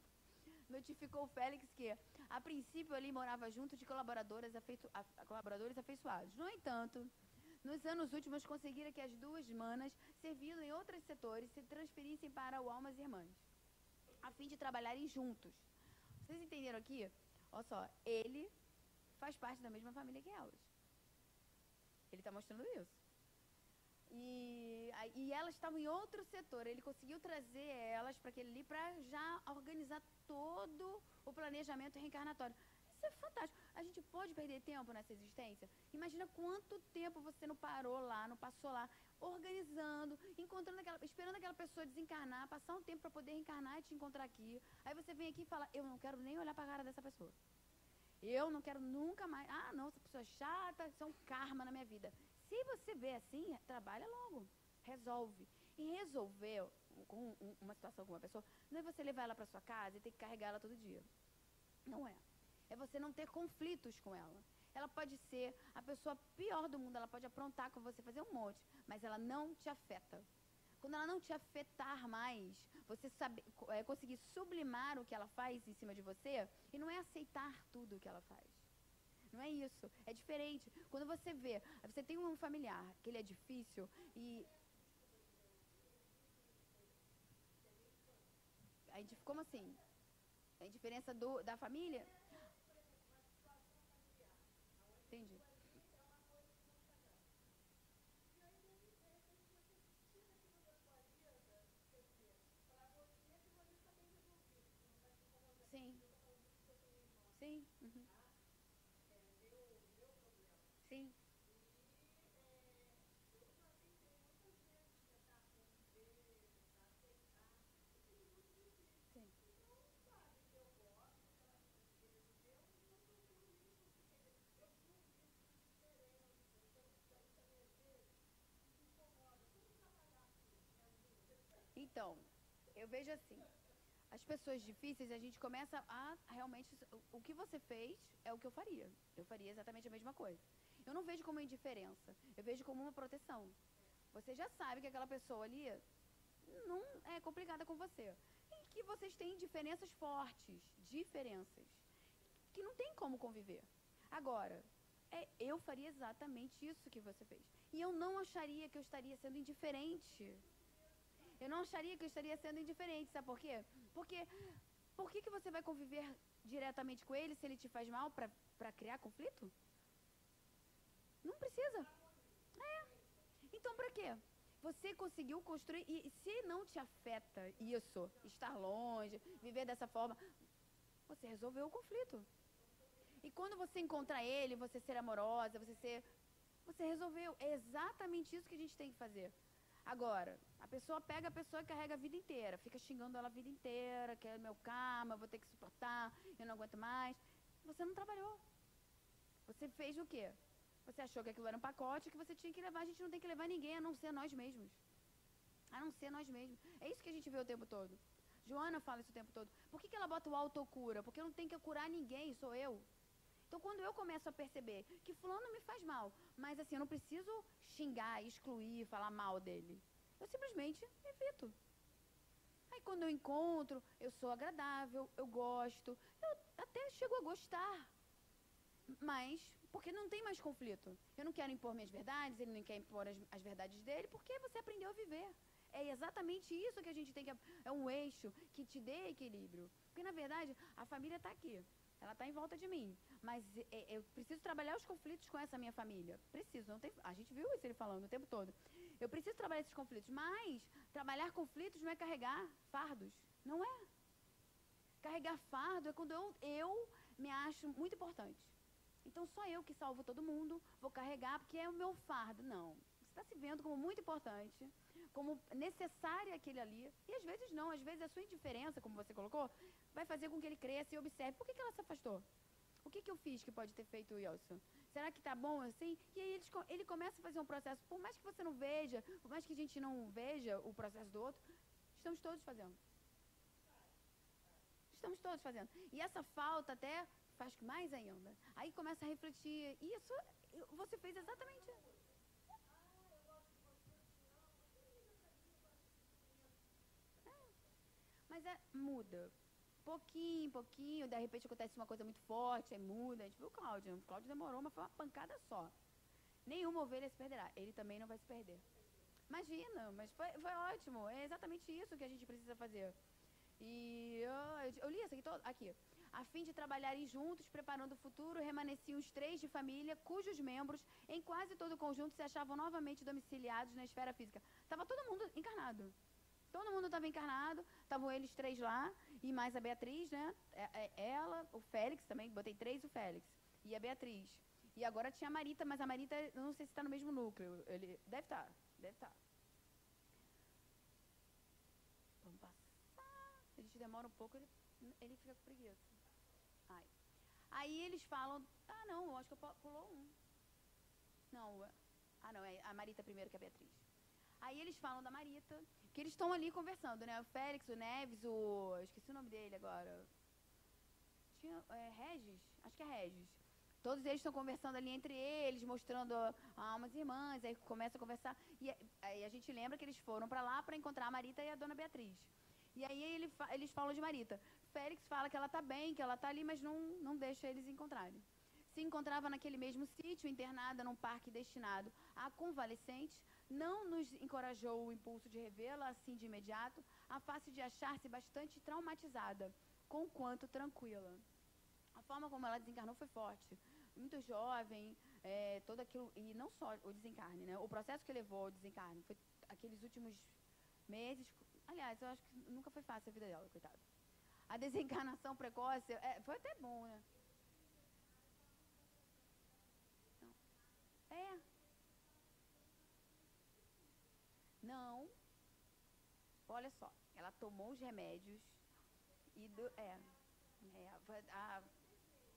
Notificou o Félix que, a princípio, ele morava junto de colaboradores afeiçoados. No entanto, nos anos últimos, conseguira que as duas manas, servindo em outros setores, se transferissem para o Almas Irmãs, a fim de trabalharem juntos. Vocês entenderam aqui? Olha só, ele faz parte da mesma família que elas. Ele está mostrando isso. E elas estavam em outro setor. Ele conseguiu trazer elas para aquele ali para já organizar todo o planejamento reencarnatório. Isso é fantástico. A gente pode perder tempo nessa existência? Imagina quanto tempo você não parou lá, não passou lá, organizando, esperando aquela pessoa desencarnar, passar um tempo para poder reencarnar e te encontrar aqui. Aí você vem aqui e fala, eu não quero nem olhar para a cara dessa pessoa. Eu não quero nunca mais. Ah, não, essa pessoa é chata, isso é um karma na minha vida. Se você vê assim, trabalha logo. Resolve. E resolver uma situação com uma pessoa, não é você levar ela para sua casa e ter que carregar ela todo dia. Não é. É você não ter conflitos com ela. Ela pode ser a pessoa pior do mundo, ela pode aprontar com você, fazer um monte, mas ela não te afeta. Quando ela não te afetar mais, você conseguir sublimar o que ela faz em cima de você, e não é aceitar tudo o que ela faz. Não é isso. É diferente. Quando você vê, você tem um familiar que ele é difícil e... Como assim? A indiferença da família? Entendi. Sim. Sim. Uhum. Sim. Sim. Então, eu vejo assim, as pessoas difíceis, a gente começa a realmente... O que você fez é o que eu faria. Eu faria exatamente a mesma coisa. Eu não vejo como indiferença, eu vejo como uma proteção. Você já sabe que aquela pessoa ali não é complicada com você. E que vocês têm diferenças fortes, que não tem como conviver. Agora, eu faria exatamente isso que você fez. E eu não acharia que eu estaria sendo indiferente. Eu não acharia que eu estaria sendo indiferente, sabe por quê? Porque por que você vai conviver diretamente com ele se ele te faz mal para criar conflito? Não precisa. Então, para quê? Você conseguiu construir, e se não te afeta isso, estar longe, viver dessa forma, você resolveu o conflito. E quando você encontrar ele, você ser amorosa, você resolveu. É exatamente isso que a gente tem que fazer. Agora, a pessoa pega a pessoa e carrega a vida inteira, fica xingando ela a vida inteira, que é meu karma, vou ter que suportar, eu não aguento mais. Você não trabalhou. Você fez o quê? Você achou que aquilo era um pacote que você tinha que levar. A gente não tem que levar ninguém a não ser nós mesmos. a não ser nós mesmos. É isso que a gente vê o tempo todo. Joana fala isso o tempo todo. Por que ela bota o autocura? Porque eu não tenho que curar ninguém, sou eu. Então, quando eu começo a perceber que fulano me faz mal, mas assim, eu não preciso xingar, excluir, falar mal dele. Eu simplesmente evito. Aí, quando eu encontro, eu sou agradável, eu gosto, eu até chego a gostar. Mas, porque não tem mais conflito. Eu não quero impor minhas verdades, ele não quer impor as verdades dele, porque você aprendeu a viver. É exatamente isso que a gente tem que... É um eixo que te dê equilíbrio. Porque, na verdade, a família está aqui. Ela está em volta de mim. Mas eu preciso trabalhar os conflitos com essa minha família. Preciso. Não tem, a gente viu isso ele falando o tempo todo. Eu preciso trabalhar esses conflitos. Mas trabalhar conflitos não é carregar fardos. Não é. Carregar fardo é quando eu me acho muito importante. Então, só eu que salvo todo mundo, vou carregar porque é o meu fardo. Não. Você está se vendo como muito importante, como necessária aquele ali. E às vezes não. Às vezes a sua indiferença, como você colocou, vai fazer com que ele cresça e observe. Por que ela se afastou? O que eu fiz que pode ter feito isso? Será que tá bom assim? E aí ele começa a fazer um processo. Por mais que você não veja, por mais que a gente não veja o processo do outro, estamos todos fazendo. Estamos todos fazendo. E essa falta até faz mais ainda. Aí começa a refletir. Isso, você fez exatamente. Mas muda. Pouquinho, pouquinho, de repente acontece uma coisa muito forte, aí muda. A gente viu o Cláudio. O Cláudio demorou, mas foi uma pancada só. Nenhuma ovelha se perderá. Ele também não vai se perder. Imagina, mas foi ótimo. É exatamente isso que a gente precisa fazer. E eu li isso aqui todo. Aqui. A fim de trabalharem juntos, preparando o futuro, remanesciam os 3 de família, cujos membros, em quase todo o conjunto, se achavam novamente domiciliados na esfera física. Estava todo mundo encarnado. Todo mundo estava encarnado, estavam eles 3 lá, e mais a Beatriz, né? Ela, o Félix também, botei 3 o Félix, e a Beatriz. E agora tinha a Marita, mas a Marita, eu não sei se está no mesmo núcleo. Ele deve estar, deve estar. Vamos passar. A gente demora um pouco, ele fica com preguiça. Ai. Aí eles falam, não, eu acho que pulou um. Não, não, é a Marita primeiro que a Beatriz. Aí eles falam da Marita, que eles estão ali conversando, né? O Félix, o Neves, esqueci o nome dele agora. Tinha Regis? Acho que é Regis. Todos eles estão conversando ali entre eles, mostrando almas irmãs, aí começa a conversar. E aí a gente lembra que eles foram para lá para encontrar a Marita e a dona Beatriz. E aí eles falam de Marita. Félix fala que ela está bem, que ela está ali, mas não deixa eles encontrarem. Se encontrava naquele mesmo sítio, internada num parque destinado a convalescentes, não nos encorajou o impulso de revê-la assim de imediato, a face de achar-se bastante traumatizada, conquanto tranquila. A forma como ela desencarnou foi forte. Muito jovem, todo aquilo, e não só o desencarne, né? O processo que levou ao desencarne foi aqueles últimos meses. Aliás, eu acho que nunca foi fácil a vida dela, coitada. A desencarnação precoce foi até bom, né? É. Não. Olha só, ela tomou os remédios e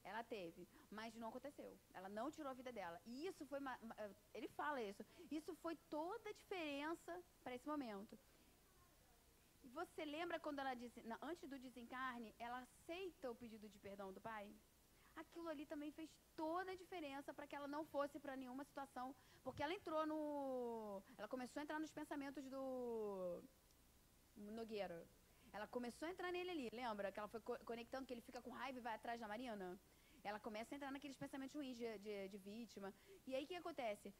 ela teve, mas não aconteceu. Ela não tirou a vida dela. E isso foi ele fala isso. Isso foi toda a diferença para esse momento. E você lembra quando ela disse, antes do desencarne, ela aceita o pedido de perdão do pai? Aquilo ali também fez toda a diferença para que ela não fosse para nenhuma situação, porque ela entrou ela começou a entrar nos pensamentos do Nogueira. Ela começou a entrar nele ali, lembra? Que ela foi conectando, que ele fica com raiva e vai atrás da Marina. Ela começa a entrar naqueles pensamentos ruins de vítima. E aí o que acontece?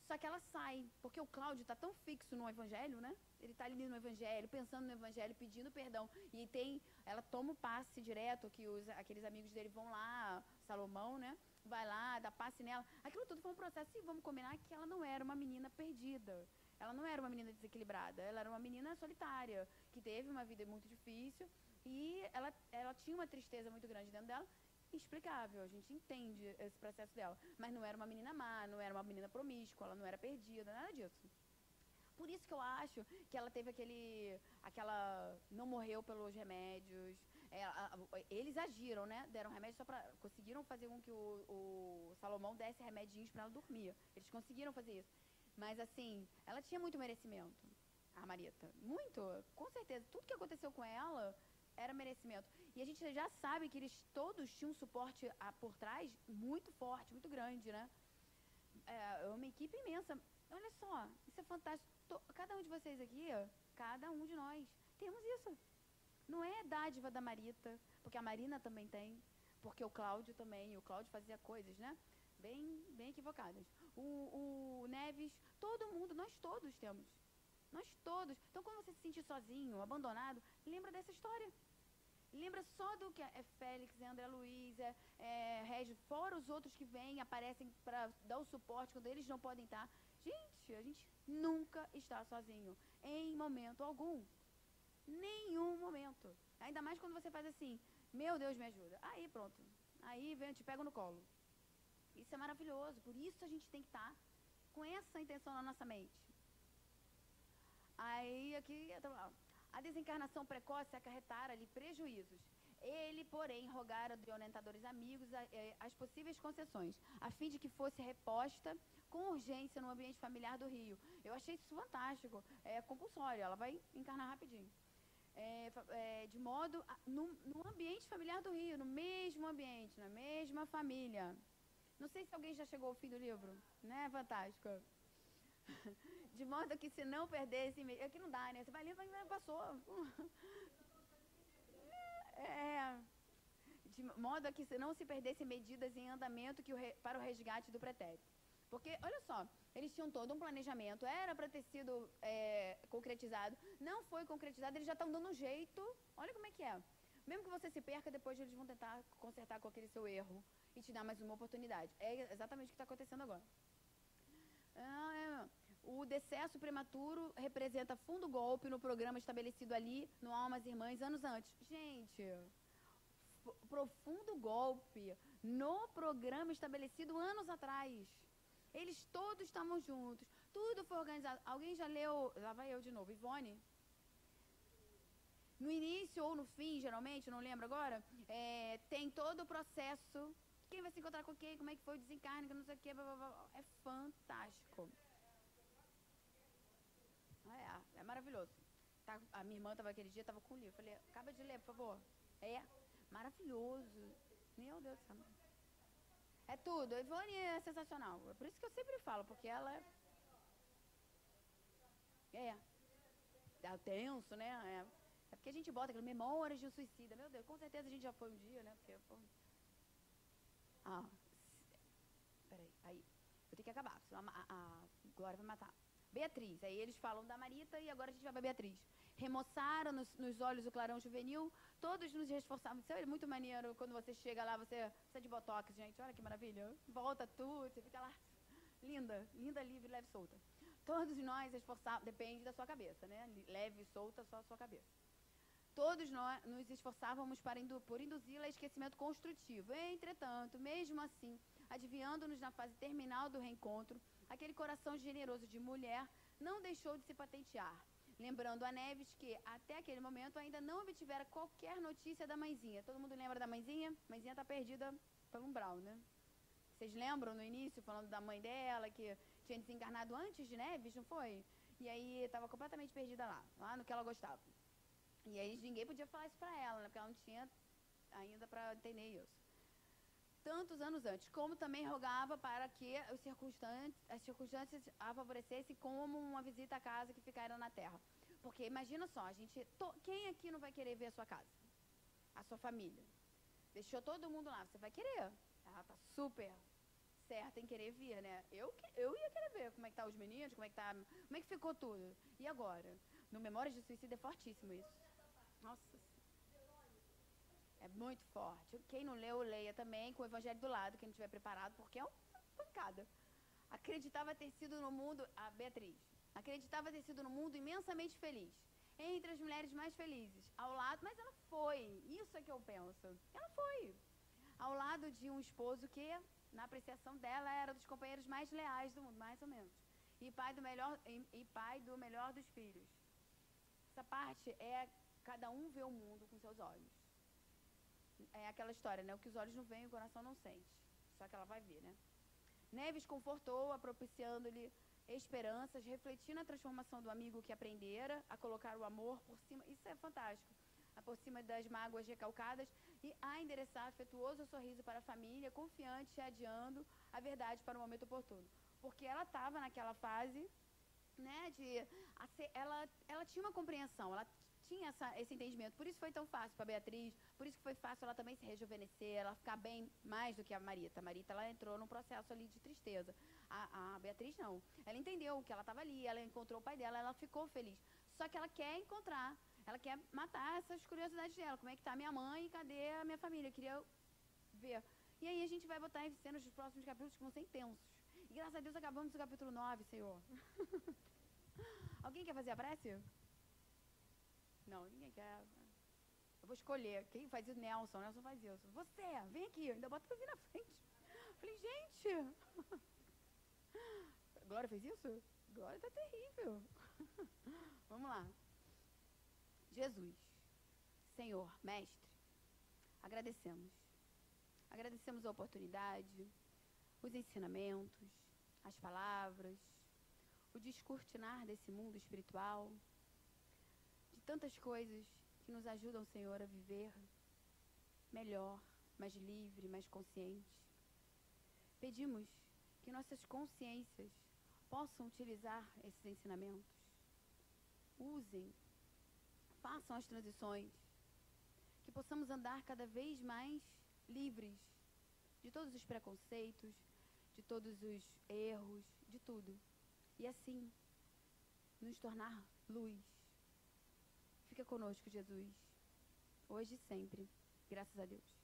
Só que ela sai, porque o Cláudio está tão fixo no evangelho, né? Ele está ali no evangelho, pensando no evangelho, pedindo perdão. E ela toma o passe direto, que aqueles amigos dele vão lá, Salomão, né? Vai lá, dá passe nela. Aquilo tudo foi um processo, e vamos combinar que ela não era uma menina perdida. Ela não era uma menina desequilibrada, ela era uma menina solitária, que teve uma vida muito difícil e ela tinha uma tristeza muito grande dentro dela, inexplicável, a gente entende esse processo dela, mas não era uma menina má, não era uma menina promíscua, ela não era perdida, nada disso. Por isso que eu acho que ela teve não morreu pelos remédios, eles agiram, né? Deram remédio conseguiram fazer com que o Salomão desse remedinhos para ela dormir, eles conseguiram fazer isso. Mas, assim, ela tinha muito merecimento. a Marita. Muito, com certeza. Tudo que aconteceu com ela era merecimento. E a gente já sabe que eles todos tinham um suporte por trás muito forte, muito grande, né? É uma equipe imensa. Olha só, isso é fantástico. Cada um de vocês aqui, cada um de nós, temos isso. Não é dádiva da Marita, porque a Marina também tem, porque o Cláudio também, o Cláudio fazia coisas, né? Bem, bem equivocadas. O Neves, todo mundo, nós todos temos. Nós todos. Então, quando você se sentir sozinho, abandonado, lembra dessa história. Lembra só do que é Félix, é André Luiz, Régio, fora os outros que vêm, aparecem para dar o suporte quando eles não podem estar. Gente, a gente nunca está sozinho, em momento algum. Nenhum momento. Ainda mais quando você faz assim, meu Deus, me ajuda. Aí, pronto. Aí, vem, eu te pego no colo. Isso é maravilhoso. Por isso a gente tem que estar com essa intenção na nossa mente. Aí, aqui, a desencarnação precoce acarretara-lhe prejuízos. Ele, porém, rogara de orientadores amigos as possíveis concessões, a fim de que fosse reposta com urgência no ambiente familiar do Rio. Eu achei isso fantástico. É compulsório, ela vai encarnar rapidinho. De modo, no ambiente familiar do Rio, no mesmo ambiente, na mesma família. Não sei se alguém já chegou ao fim do livro, né? Fantástico. De modo que se não perdesse... Aqui não dá, né? Você vai ler, passou. De modo que se não se perdesse medidas em andamento para o resgate do pretérito. Porque, olha só, eles tinham todo um planejamento, era para ter sido concretizado, não foi concretizado, eles já estão dando um jeito. Olha como é que é. Mesmo que você se perca, depois eles vão tentar consertar com aquele seu erro e te dar mais uma oportunidade. É exatamente o que está acontecendo agora. O decesso prematuro representa fundo golpe no programa estabelecido ali no Almas Irmãs anos antes. Gente, profundo golpe no programa estabelecido anos atrás. Eles todos estavam juntos, tudo foi organizado. Alguém já leu, lá vai eu de novo, Ivone? No início ou no fim, geralmente, não lembro agora, tem todo o processo, quem vai se encontrar com quem, como é que foi o desencarne, não sei o que, blá, blá, blá. É fantástico. É maravilhoso. A minha irmã estava aquele dia, estava com o livro, falei, acaba de ler, por favor. É maravilhoso. Meu Deus do céu. É tudo. A Ivone é sensacional. É por isso que eu sempre falo, porque ela é tenso, né? É porque a gente bota aquela memórias de um suicida. Meu Deus, com certeza a gente já foi um dia, né? Porque, pô... peraí, aí. Eu tenho que acabar, senão a Glória vai matar. Beatriz, aí eles falam da Marita e agora a gente vai pra Beatriz. Remoçaram nos olhos o clarão juvenil, todos nos reforçavam. Isso é muito maneiro, quando você chega lá, você precisa de botox, gente, olha que maravilha. Volta tudo, você fica lá, linda, linda, livre, leve e solta. Todos nós esforçávamos, depende da sua cabeça, né? Leve e solta, só a sua cabeça. Todos nós nos esforçávamos por induzi-la a esquecimento construtivo. Entretanto, mesmo assim, adivinhando-nos na fase terminal do reencontro, aquele coração generoso de mulher não deixou de se patentear, lembrando a Neves que, até aquele momento, ainda não obtivera qualquer notícia da mãezinha. Todo mundo lembra da mãezinha? A mãezinha está perdida pelo umbral, né? Vocês lembram no início, falando da mãe dela, que tinha desencarnado antes de Neves, não foi? E aí estava completamente perdida lá no que ela gostava. E aí ninguém podia falar isso pra ela, né? Porque ela não tinha ainda para entender isso. Tantos anos antes, como também rogava para que as circunstâncias a favorecessem como uma visita à casa que ficara na terra. Porque imagina só, quem aqui não vai querer ver a sua casa? A sua família. Deixou todo mundo lá, você vai querer. Ela tá super certa em querer vir, né? Eu ia querer ver como é que tá os meninos, como é que ficou tudo. E agora? No Memórias de Suicídio é fortíssimo isso. Nossa, é muito forte. Quem não leu, leia também, com o Evangelho do lado, quem não estiver preparado, porque é uma pancada. Acreditava ter sido no mundo, a Beatriz, acreditava ter sido no mundo imensamente feliz, entre as mulheres mais felizes, ao lado, mas ela foi, isso é que eu penso, ela foi, ao lado de um esposo que, na apreciação dela, era dos companheiros mais leais do mundo, mais ou menos, e pai do melhor dos filhos. Essa parte cada um vê o mundo com seus olhos. É aquela história, né? O que os olhos não veem, o coração não sente. Só que ela vai ver, né? Neves confortou-a, propiciando-lhe esperanças, refletir na transformação do amigo que aprendera a colocar o amor por cima, isso é fantástico, por cima das mágoas recalcadas, e a endereçar afetuoso sorriso para a família, confiante e adiando a verdade para o momento oportuno. Porque ela estava naquela fase, né, ela tinha uma compreensão, ela tinha esse entendimento, por isso foi tão fácil para a Beatriz, por isso que foi fácil ela também se rejuvenescer, ela ficar bem mais do que a Marita. A Marita, ela entrou num processo ali de tristeza. A Beatriz não, ela entendeu que ela estava ali, ela encontrou o pai dela, ela ficou feliz. Só que ela quer encontrar, ela quer matar essas curiosidades dela, como é que tá minha mãe e cadê a minha família, eu queria ver. E aí a gente vai botar em cenas dos próximos capítulos que vão ser intensos. E graças a Deus acabamos o capítulo 9, Senhor. Alguém quer fazer a prece? Não, ninguém quer. Eu vou escolher. Quem faz isso? Nelson. Nelson faz isso. Você, vem aqui. Ainda bota pra vir na frente. Falei, gente. Glória fez isso? Glória tá terrível. Vamos lá. Jesus, Senhor, Mestre, agradecemos. Agradecemos a oportunidade, os ensinamentos, as palavras, o descortinar desse mundo espiritual, de tantas coisas que nos ajudam, Senhor, a viver melhor, mais livre, mais consciente. Pedimos que nossas consciências possam utilizar esses ensinamentos. Usem, façam as transições, que possamos andar cada vez mais livres de todos os preconceitos, de todos os erros, de tudo. E assim, nos tornar luz. Fica conosco, Jesus, hoje e sempre. Graças a Deus.